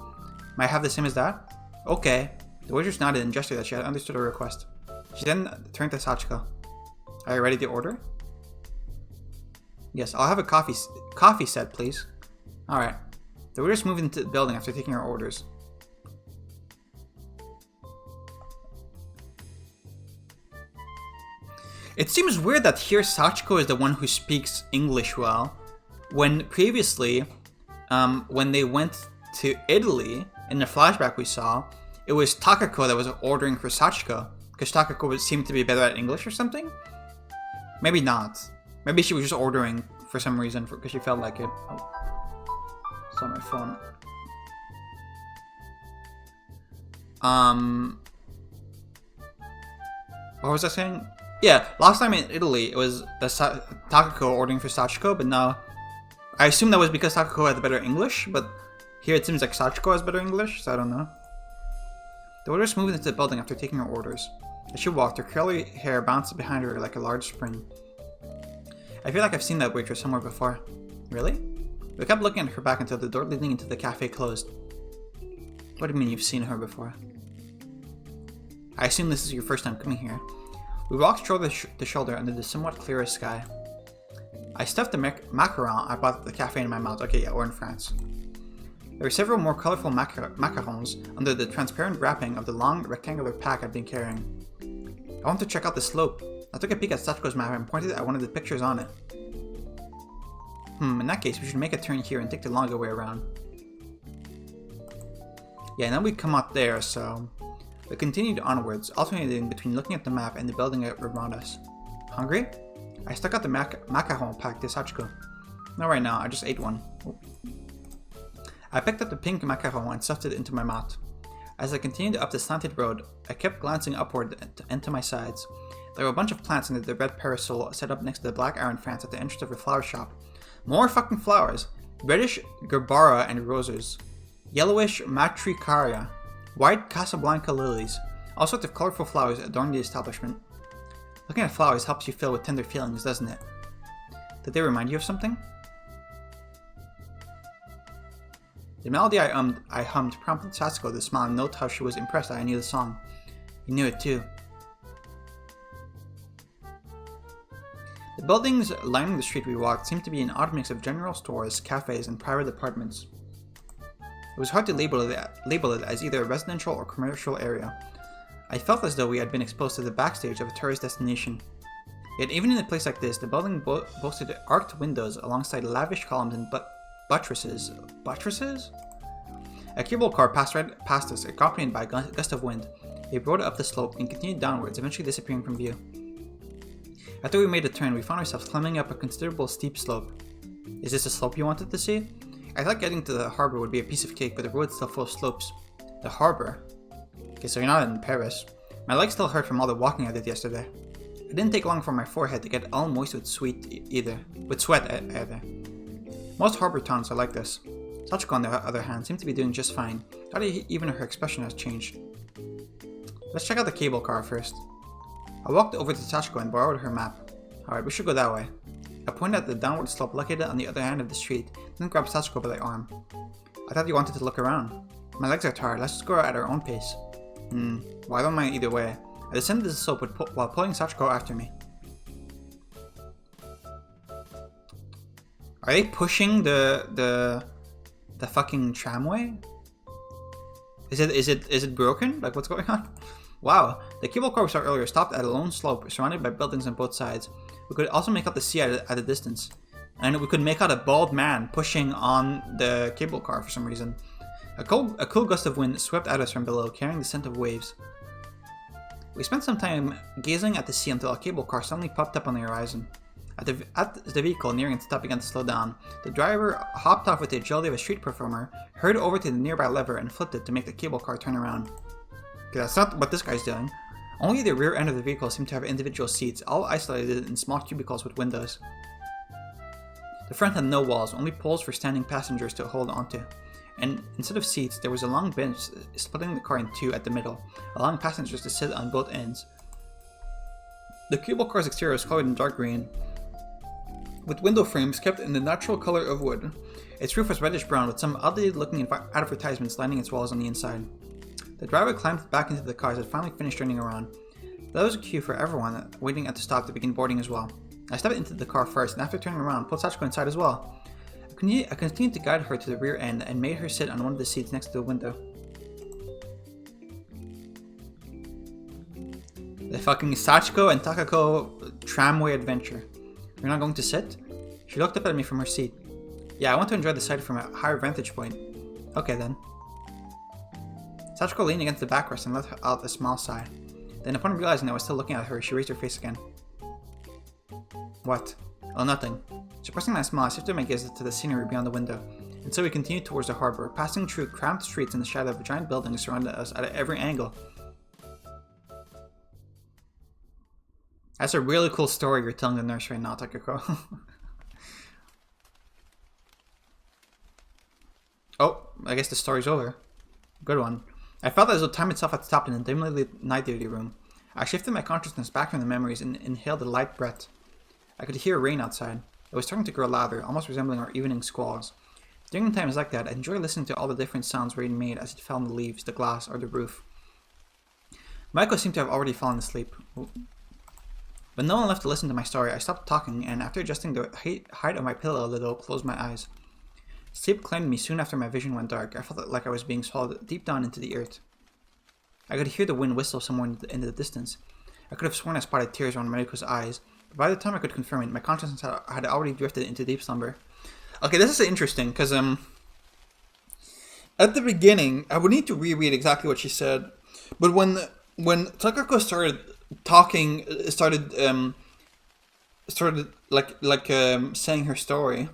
Might I have the same as that? Okay. The waitress nodded and gestured that she had understood her request. She then turned to Sachiko. Are you ready to order? Yes, I'll have a coffee set, please. Alright. The waitress moved into the building after taking our orders. It seems weird that here Sachiko is the one who speaks English well, when previously, when they went to Italy, in the flashback we saw, it was Takako that was ordering for Sachiko, because Takako seemed to be better at English or something? Maybe not. Maybe she was just ordering for some reason, because she felt like it. Oh. It's on my phone. What was I saying? Yeah, last time in Italy, it was Takako ordering for Sachiko, but now... I assume that was because Takako had better English, but here it seems like Sachiko has better English, so I don't know. The waitress moved into the building after taking her orders. As she walked, her curly hair bounced behind her like a large spring. I feel like I've seen that waitress somewhere before. Really? We kept looking at her back until the door leading into the cafe closed. What do you mean you've seen her before? I assume this is your first time coming here. We walked shoulder to shoulder under the somewhat clearer sky. I stuffed the macaron I bought at the cafe in my mouth. Okay, yeah, we're in France. There were several more colorful macarons under the transparent wrapping of the long rectangular pack I'd been carrying. I wanted to check out the slope. I took a peek at Sachiko's map and pointed at one of the pictures on it. In that case, we should make a turn here and take the longer way around. Yeah, now we come out there, so... We continued onwards, alternating between looking at the map and the building around us. Hungry? I stuck out the macaron pack to Sachiko. Not right now, I just ate one. Oh. I picked up the pink macaron and stuffed it into my mouth. As I continued up the slanted road, I kept glancing upward and to my sides. There were a bunch of plants under the red parasol set up next to the black iron fence at the entrance of the flower shop. More fucking flowers! Reddish gerbera and roses, yellowish matricaria, white Casablanca lilies. All sorts of colorful flowers adorn the establishment. Looking at flowers helps you fill with tender feelings, doesn't it? Did they remind you of something? The melody I hummed prompted Sasako to smile and note how she was impressed that I knew the song. You knew it too. The buildings lining the street we walked seemed to be an odd mix of general stores, cafes, and private apartments. It was hard to label it as either a residential or commercial area. I felt as though we had been exposed to the backstage of a tourist destination. Yet even in a place like this, the building boasted arched windows alongside lavish columns and buttresses. Buttresses? A cable car passed right past us, accompanied by a gust of wind. It rode up the slope and continued downwards, eventually disappearing from view. After we made a turn, we found ourselves climbing up a considerable steep slope. Is this the slope you wanted to see? I thought getting to the harbor would be a piece of cake, but the road's still full of slopes. The harbor? Okay, so you're not in Paris. My legs still hurt from all the walking I did yesterday. It didn't take long for my forehead to get all moist with sweat either. Most harbor towns are like this. Sachiko, on the other hand, seemed to be doing just fine. Not even her expression has changed. Let's check out the cable car first. I walked over to Sachiko and borrowed her map. Alright, we should go that way. I pointed at the downward slope located on the other end of the street, then grabbed Sachiko by the arm. I thought you wanted to look around. My legs are tired, let's just go at our own pace. Well, I don't mind either way. I descended the slope while pulling Sachiko after me. Are they pushing the fucking tramway? Is it broken? Like, what's going on? Wow, the cable car we saw earlier stopped at a lone slope surrounded by buildings on both sides. We could also make out the sea at a distance. And we could make out a bald man pushing on the cable car for some reason. A cool gust of wind swept at us from below, carrying the scent of waves. We spent some time gazing at the sea until a cable car suddenly popped up on the horizon. At the vehicle nearing its stop began to slow down, the driver hopped off with the agility of a street performer, hurried over to the nearby lever and flipped it to make the cable car turn around. Okay, that's not what this guy's doing. Only the rear end of the vehicle seemed to have individual seats, all isolated in small cubicles with windows. The front had no walls, only poles for standing passengers to hold onto. And instead of seats, there was a long bench splitting the car in two at the middle, allowing passengers to sit on both ends. The cable car's exterior was colored in dark green, with window frames kept in the natural color of wood. Its roof was reddish-brown, with some oddly-looking advertisements lining its walls on the inside. The driver climbed back into the car as it finally finished turning around. That was a cue for everyone waiting at the stop to begin boarding as well. I stepped into the car first, and after turning around, pulled Sachiko inside as well. I continued to guide her to the rear end and made her sit on one of the seats next to the window. The fucking Sachiko and Takako tramway adventure. You're not going to sit? She looked up at me from her seat. Yeah, I want to enjoy the sight from a higher vantage point. Okay then. Sachiko leaned against the backrest and let out a small sigh. Then upon realizing I was still looking at her, she raised her face again. What? Oh, nothing. Suppressing my smile, I shifted my gaze to the scenery beyond the window, and so we continued towards the harbor, passing through cramped streets in the shadow of giant buildings surrounding us at every angle. That's a really cool story you're telling the nurse right now, Takako. Oh, I guess the story's over. Good one. I felt as though time itself had stopped in the dimly lit night duty room. I shifted my consciousness back from the memories and inhaled a light breath. I could hear rain outside. It was starting to grow louder, almost resembling our evening squalls. During times like that, I enjoy listening to all the different sounds rain made as it fell on the leaves, the glass, or the roof. Michael seemed to have already fallen asleep. With no one left to listen to my story, I stopped talking and, after adjusting the height of my pillow a little, closed my eyes. Sleep claimed me soon after my vision went dark. I felt like I was being swallowed deep down into the earth. I could hear the wind whistle somewhere in the distance. I could have sworn I spotted tears around Mariko's eyes, but by the time I could confirm it, my consciousness had already drifted into deep slumber. Okay, this is interesting, because, at the beginning, I would need to reread exactly what she said, but when Takako started talking, saying her story,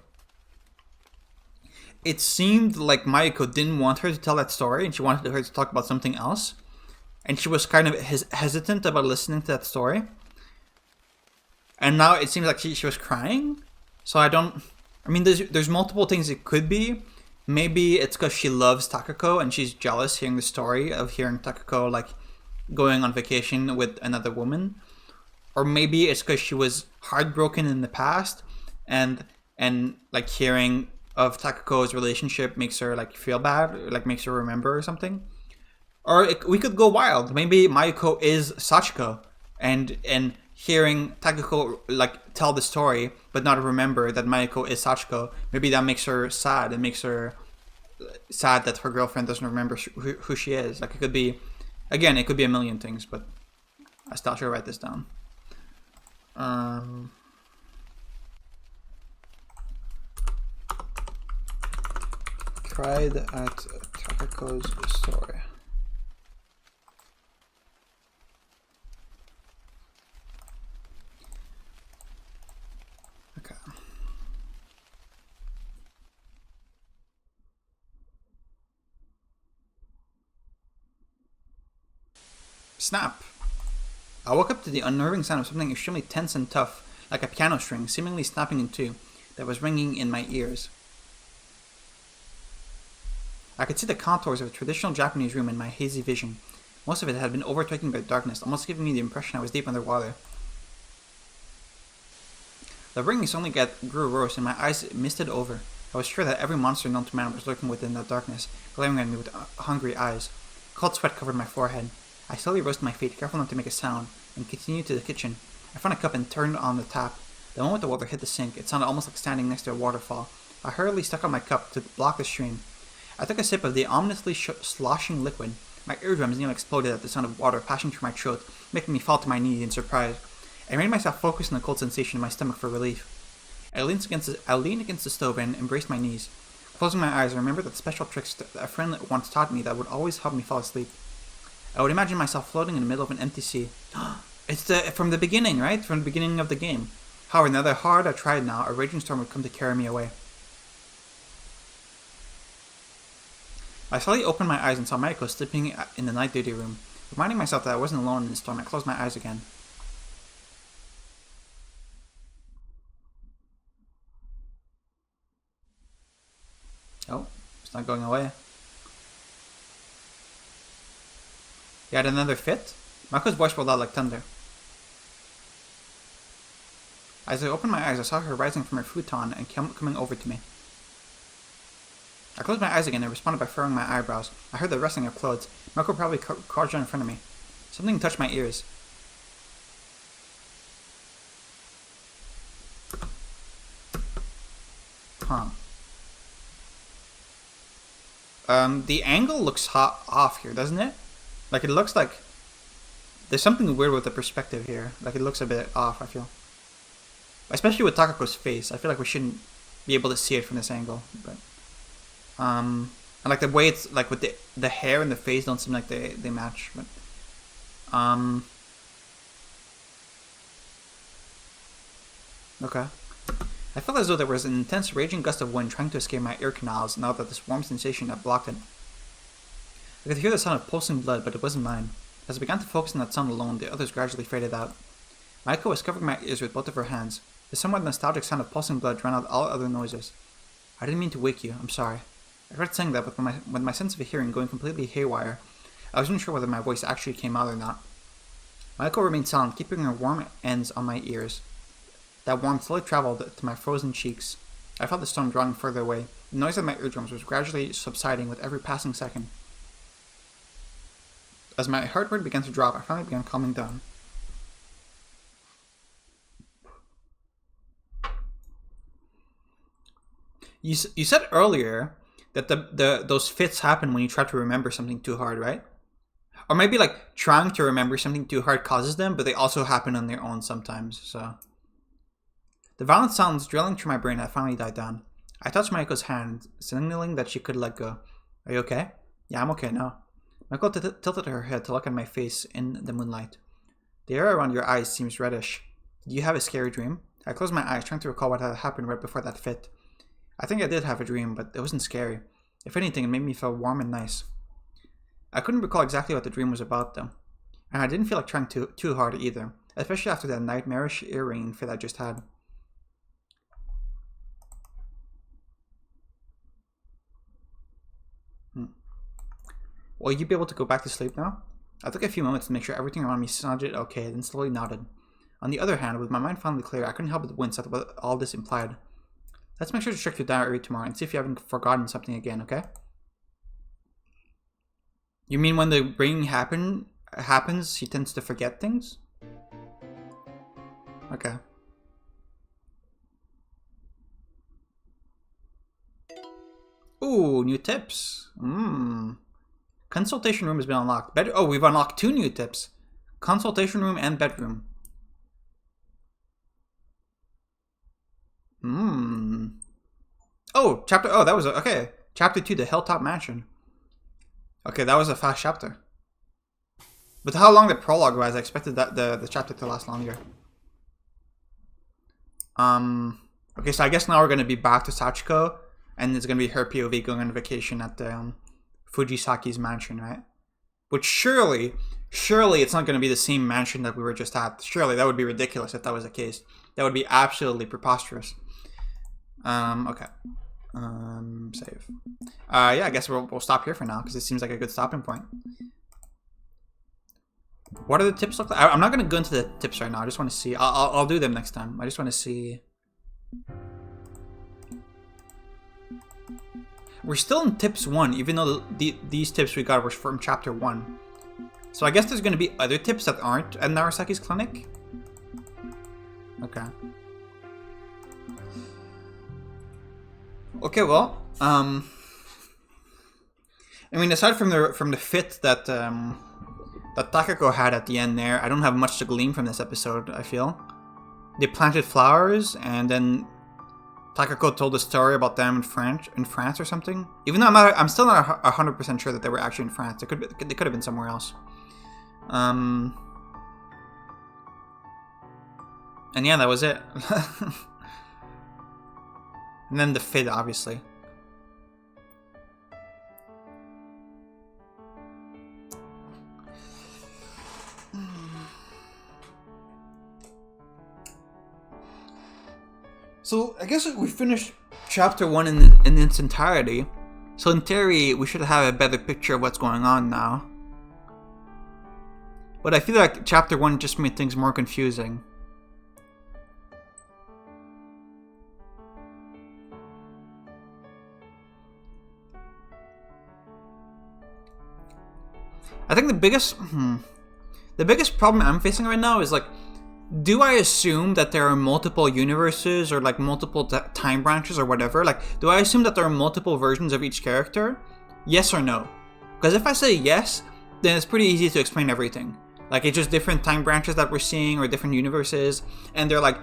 it seemed like Mayuko didn't want her to tell that story, and she wanted her to talk about something else. And she was kind of hesitant about listening to that story. And now it seems like she was crying. So I mean, there's multiple things it could be. Maybe it's because she loves Takako and she's jealous hearing the story of hearing Takako like going on vacation with another woman. Or maybe it's because she was heartbroken in the past and like hearing of Takako's relationship makes her like feel bad, like makes her remember or something. Or we could go wild. Maybe Mayuko is Sachiko and hearing Takako like tell the story but not remember that Mayuko is Sachiko, maybe that makes her sad. It makes her sad that her girlfriend doesn't remember who she is. Like it could be, again, it could be a million things, but I still should write this down. Cried at Takako's story. Okay. Snap. I woke up to the unnerving sound of something extremely tense and tough, like a piano string, seemingly snapping in two, that was ringing in my ears. I could see the contours of a traditional Japanese room in my hazy vision. Most of it had been overtaken by darkness, almost giving me the impression I was deep underwater. The ringing suddenly grew worse, and my eyes misted over. I was sure that every monster known to man was lurking within that darkness, glaring at me with hungry eyes. Cold sweat covered my forehead. I slowly rose to my feet, careful not to make a sound, and continued to the kitchen. I found a cup and turned on the tap. The moment the water hit the sink, it sounded almost like standing next to a waterfall. I hurriedly stuck out my cup to block the stream. I took a sip of the ominously sloshing liquid. My eardrums nearly exploded at the sound of water passing through my throat, making me fall to my knees in surprise. I made myself focus on the cold sensation in my stomach for relief. I leaned against the stove and embraced my knees. Closing my eyes, I remembered the special tricks that a friend once taught me that would always help me fall asleep. I would imagine myself floating in the middle of an empty sea. It's from the beginning, right? From the beginning of the game. However, no matter how hard I tried now, a raging storm would come to carry me away. I slowly opened my eyes and saw Mayuko sleeping in the night duty room. Reminding myself that I wasn't alone in the storm, I closed my eyes again. Oh, it's not going away. You had another fit? Mako's voice rolled out like thunder. As I opened my eyes, I saw her rising from her futon and coming over to me. I closed my eyes again and responded by furrowing my eyebrows. I heard the rustling of clothes. Mako probably crouched down in front of me. Something touched my ears. Huh. The angle looks off here, doesn't it? Like, it looks like there's something weird with the perspective here. Like, it looks a bit off, I feel. Especially with Takako's face. I feel like we shouldn't be able to see it from this angle. But, and like the way it's, like, with the hair and the face don't seem like they match. But, okay. I felt as though there was an intense raging gust of wind trying to escape my ear canals now that this warm sensation had blocked it. I could hear the sound of pulsing blood, but it wasn't mine. As I began to focus on that sound alone, the others gradually faded out. Maiko was covering my ears with both of her hands. The somewhat nostalgic sound of pulsing blood drowned out all other noises. I didn't mean to wake you, I'm sorry. I heard saying that, but with my sense of hearing going completely haywire, I wasn't sure whether my voice actually came out or not. Maiko remained silent, keeping her warm ends on my ears. That warmth slowly traveled to my frozen cheeks. I felt the storm drawing further away. The noise of my eardrums was gradually subsiding with every passing second. As my heart rate began to drop, I finally began calming down. You said earlier that those fits happen when you try to remember something too hard, right? Or maybe like trying to remember something too hard causes them, but they also happen on their own sometimes. So the violent sounds drilling through my brain had finally died down. I touched Maiko's hand, signaling that she could let go. Are you okay? Yeah, I'm okay now. Maiko tilted her head to look at my face in the moonlight. The area around your eyes seems reddish. Did you have a scary dream? I closed my eyes, trying to recall what had happened right before that fit. I think I did have a dream, but it wasn't scary. If anything, it made me feel warm and nice. I couldn't recall exactly what the dream was about, though. And I didn't feel like trying too hard either, especially after that nightmarish earring fit I just had. Will you be able to go back to sleep now? I took a few moments to make sure everything around me sounded okay, then slowly nodded. On the other hand, with my mind finally clear, I couldn't help but wince at what all this implied. Let's make sure to check your diary tomorrow and see if you haven't forgotten something again, okay? You mean when the ring happens, he tends to forget things? Okay. Ooh, new tips. Consultation room has been unlocked. Oh, we've unlocked 2 new tips. Consultation room and bedroom. Oh, that was okay. Chapter 2, the Hilltop Mansion. Okay, that was a fast chapter. With how long the prologue was, I expected that the chapter to last longer. Okay, so I guess now we're gonna be back to Sachiko, and it's gonna be her POV going on vacation at the Fujisaki's mansion, right? Which surely it's not gonna be the same mansion that we were just at. Surely that would be ridiculous if that was the case. That would be absolutely preposterous. Okay. Save. Yeah, I guess we'll stop here for now because it seems like a good stopping point. What are the tips look like? I'm not gonna go into the tips right now. I just want to see. I'll do them next time. I just want to see. We're still in tips 1, even though these tips we got were from chapter 1. So I guess there's gonna be other tips that aren't at Narasaki's clinic. Okay. Okay, well, I mean, aside from the fit that that Takako had at the end there, I don't have much to glean from this episode. I feel they planted flowers, and then Takako told a story about them in France or something. Even though I'm still not 100% sure that they were actually in France. They could have been somewhere else. And yeah, that was it. And then the fit, obviously. So I guess we finished chapter 1 in its entirety. So in theory, we should have a better picture of what's going on now. But I feel like chapter 1 just made things more confusing. I think the biggest problem I'm facing right now is like, do I assume that there are multiple universes or like multiple time branches or whatever? Like, do I assume that there are multiple versions of each character? Yes or no? Because if I say yes, then it's pretty easy to explain everything. Like, it's just different time branches that we're seeing or different universes, and they're like,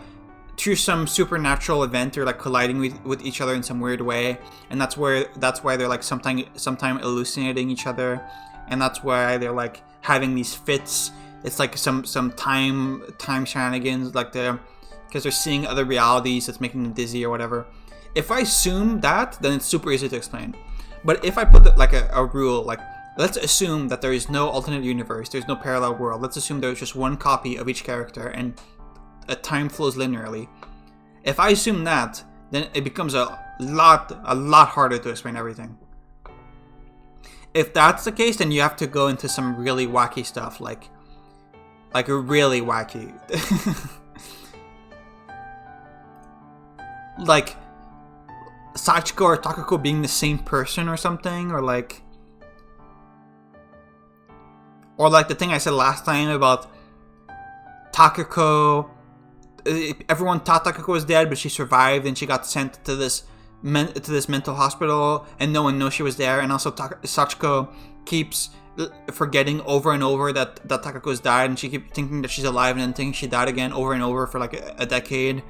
through some supernatural event, they're like colliding with each other in some weird way, and that's why they're like sometime hallucinating each other. And that's why they're like having these fits. It's like some time shenanigans, like because they're seeing other realities that's making them dizzy or whatever. If I assume that, then it's super easy to explain. But if I put like a rule, like let's assume that there is no alternate universe, there's no parallel world. Let's assume there's just one copy of each character and a time flows linearly. If I assume that, then it becomes a lot harder to explain everything. If that's the case, then you have to go into some really wacky stuff, like really wacky. Like Sachiko or Takako being the same person or something, or like the thing I said last time about Takako. Everyone thought Takako was dead, but she survived and she got sent to this mental hospital, and no one knows she was there. And also Sachiko keeps forgetting over and over that Takako's died, and she keeps thinking that she's alive and then thinking she died again over and over for like a decade.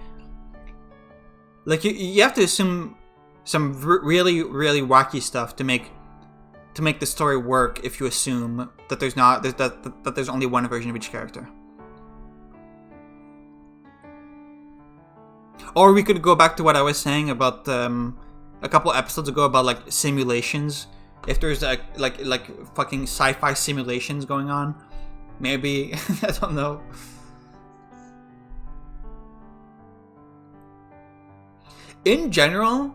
Like you have to assume some really wacky stuff to make the story work if you assume that there's only one version of each character. Or we could go back to what I was saying about a couple episodes ago about like simulations. If there's like fucking sci-fi simulations going on, maybe I don't know. In general,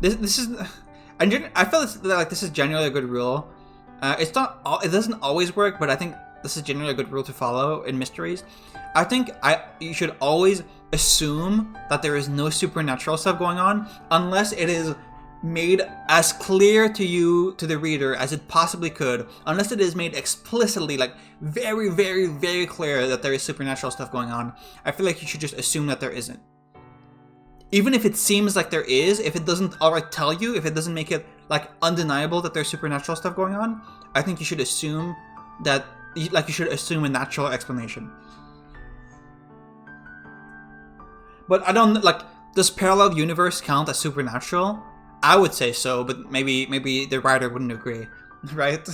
this is, I feel like this is generally a good rule. It's not, it doesn't always work, but I think this is generally a good rule to follow in mysteries. I think you should always assume that there is no supernatural stuff going on unless it is made as clear to you, to the reader, as it possibly could. Unless it is made explicitly, like very, very, very clear that there is supernatural stuff going on. I feel like you should just assume that there isn't. Even if it seems like there is, if it doesn't already tell you, if it doesn't make it like undeniable that there's supernatural stuff going on, I think you should assume that, like you should assume a natural explanation. But I don't, like, does parallel universe count as supernatural? I would say so, but maybe the writer wouldn't agree, right?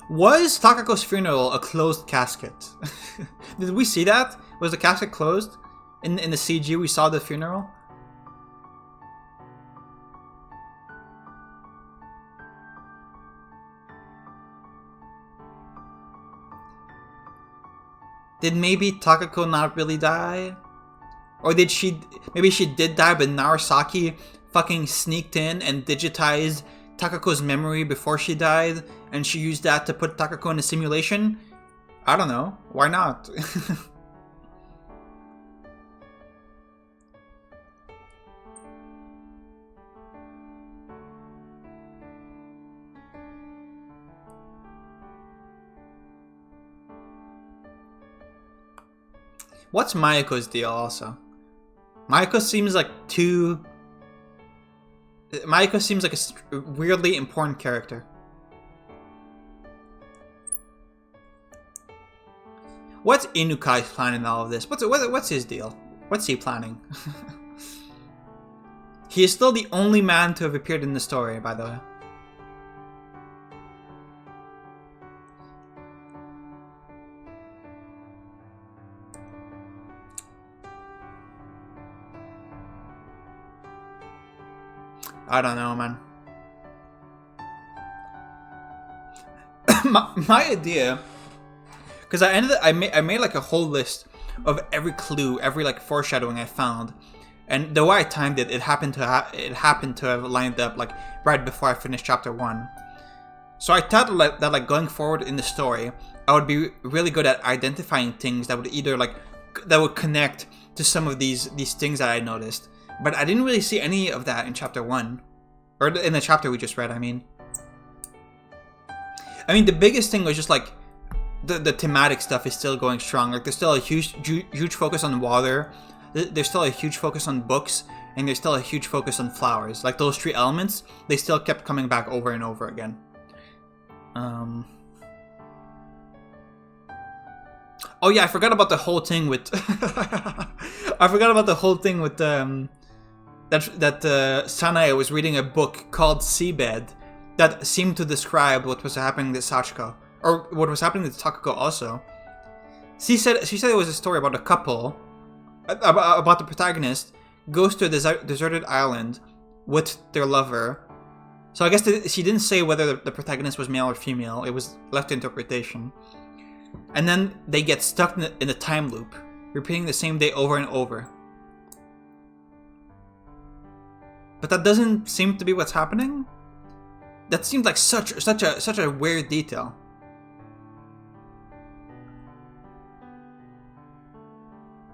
Was Takako's funeral a closed casket? Did we see that? Was the casket closed? In the CG we saw the funeral? Did maybe Takako not really die? Or did she, maybe she did die, but Narasaki fucking sneaked in and digitized Takako's memory before she died, and she used that to put Takako in a simulation? I don't know. Why not? What's Mayako's deal also? Mayako seems like Mayako seems like a weirdly important character. What's Inukai's plan in all of this? What's his deal? What's he planning? He is still the only man to have appeared in the story, by the way. I don't know, man. my idea, because I made like a whole list of every clue, every like foreshadowing I found, and the way I timed it, it happened to have lined up like right before I finished chapter 1. So I thought that like going forward in the story, I would be really good at identifying things that would either like that would connect to some of these things that I noticed. But I didn't really see any of that in chapter 1. Or in the chapter we just read, I mean. The biggest thing was just like, the thematic stuff is still going strong. Like, there's still a huge focus on water. There's still a huge focus on books. And there's still a huge focus on flowers. Like, those 3 elements, they still kept coming back over and over again. Oh yeah, I forgot about the whole thing with... that Sanae was reading a book called SeaBed that seemed to describe what was happening to Sachiko, or what was happening to Takako also. She said it was a story about a couple, about the protagonist goes to a deserted island with their lover. So I guess she didn't say whether the protagonist was male or female. It was left to interpretation. And then they get stuck in a time loop, repeating the same day over and over. But that doesn't seem to be what's happening. That seemed like such a weird detail.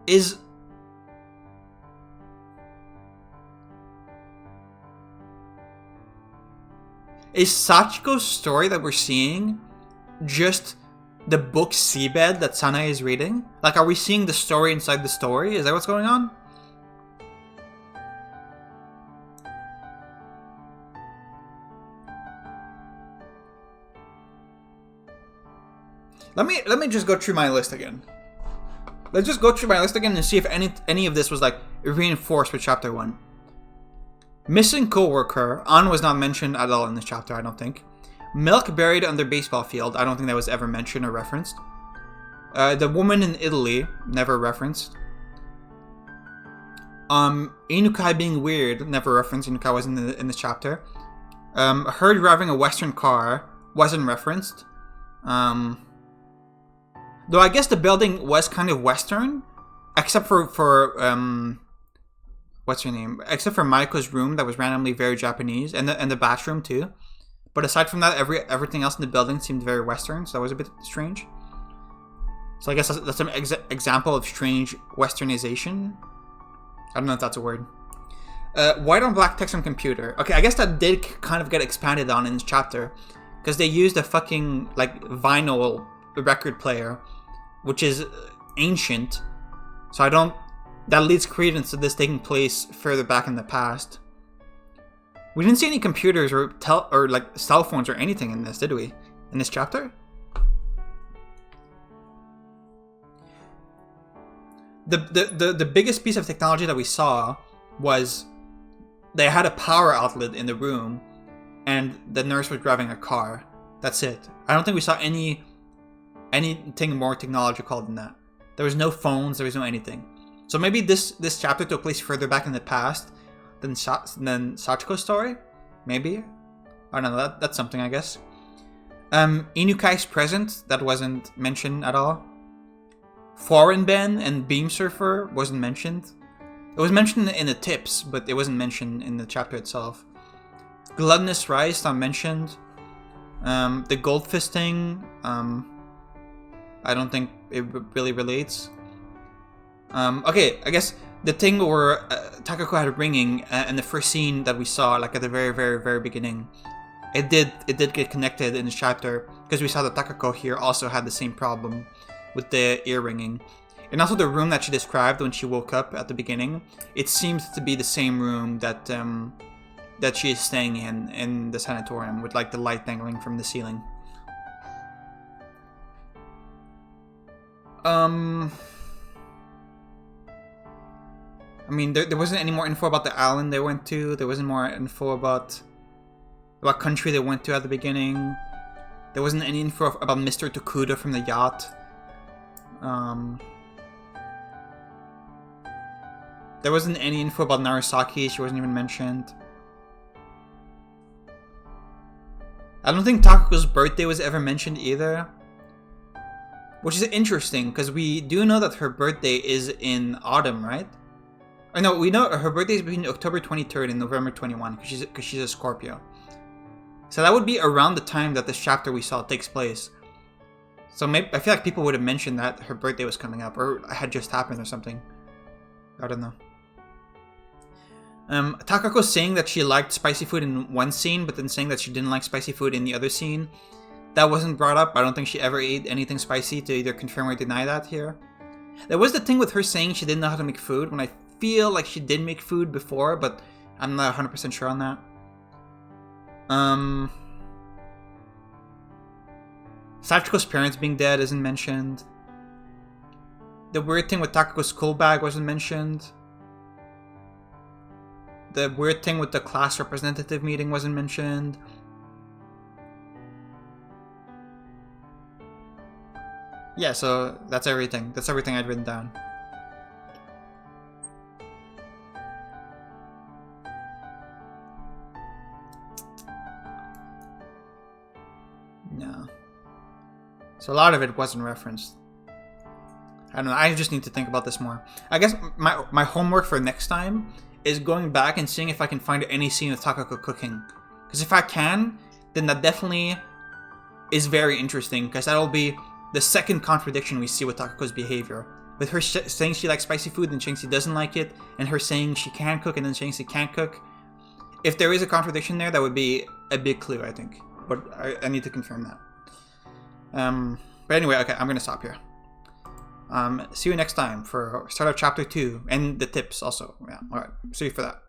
Is Sachiko's story that we're seeing just the book SeaBed that Sanae is reading? Like, are we seeing the story inside the story? Is that what's going on? Let me just go through my list again. Let's just go through my list again and see if any of this was like reinforced with chapter 1. Missing coworker. An was not mentioned at all in this chapter, I don't think. Milk buried under baseball field. I don't think that was ever mentioned or referenced. The woman in Italy, never referenced. Inukai being weird, never referenced. Inukai wasn't in this chapter. Her driving a Western car wasn't referenced. Though I guess the building was kind of Western, except for what's her name? Except for Maiko's room that was randomly very Japanese, and the bathroom too. But aside from that, everything else in the building seemed very Western, so that was a bit strange. So I guess that's an example of strange Westernization. I don't know if that's a word. White on black text on computer. Okay, I guess that did kind of get expanded on in this chapter, because they used a fucking like vinyl record player, which is ancient. So I don't. That leads credence to this taking place further back in the past. We didn't see any computers or like cell phones or anything in this, did we? In this chapter? The biggest piece of technology that we saw was they had a power outlet in the room and the nurse was driving a car. That's it. I don't think we saw anything more technological than that. There was no phones, there was no anything. So maybe this chapter took place further back in the past than Sachiko's story? Maybe? I don't know, that's something, I guess. Inukai's present, that wasn't mentioned at all. Foreign Ben and Beam Surfer wasn't mentioned. It was mentioned in the tips, but it wasn't mentioned in the chapter itself. Gluttonous Rice, not mentioned. The Goldfish thing, I don't think it really relates. Okay, I guess the thing where Takako had ringing in the first scene that we saw, like at the very, very, very beginning, it did get connected in this chapter because we saw that Takako here also had the same problem with the ear ringing. And also the room that she described when she woke up at the beginning, it seems to be the same room that that she is staying in the sanatorium, with like the light dangling from the ceiling. I mean, there wasn't any more info about the island they went to. There wasn't more info about what country they went to at the beginning. There wasn't any info about Mr. Tokuda from the yacht. There wasn't any info about Narasaki. She wasn't even mentioned. I don't think Takako's birthday was ever mentioned either. Which is interesting, because we do know that her birthday is in autumn, right? Or no, we know her birthday is between October 23rd and November 21, because she's a Scorpio. So that would be around the time that this chapter we saw takes place. So maybe I feel like people would have mentioned that her birthday was coming up, or had just happened or something. I don't know. Takako saying that she liked spicy food in one scene, but then saying that she didn't like spicy food in the other scene. That wasn't brought up. I don't think she ever ate anything spicy to either confirm or deny that here. There was the thing with her saying she didn't know how to make food, when I feel like she did make food before, but I'm not 100% sure on that. Sachiko's parents being dead isn't mentioned. The weird thing with Takako's school bag wasn't mentioned. The weird thing with the class representative meeting wasn't mentioned. Yeah, so that's everything. That's everything I'd written down. No. So a lot of it wasn't referenced. I don't know, I just need to think about this more. I guess my homework for next time is going back and seeing if I can find any scene of Takako cooking. Because if I can, then that definitely is very interesting, because that'll be the second contradiction we see with Takako's behavior. With her saying she likes spicy food and saying she doesn't like it, and her saying she can cook and then saying she can't cook. If there is a contradiction there, that would be a big clue, I think. But I need to confirm that. But anyway, okay, I'm going to stop here. See you next time for start of chapter 2 and the tips also. Yeah, alright. See you for that.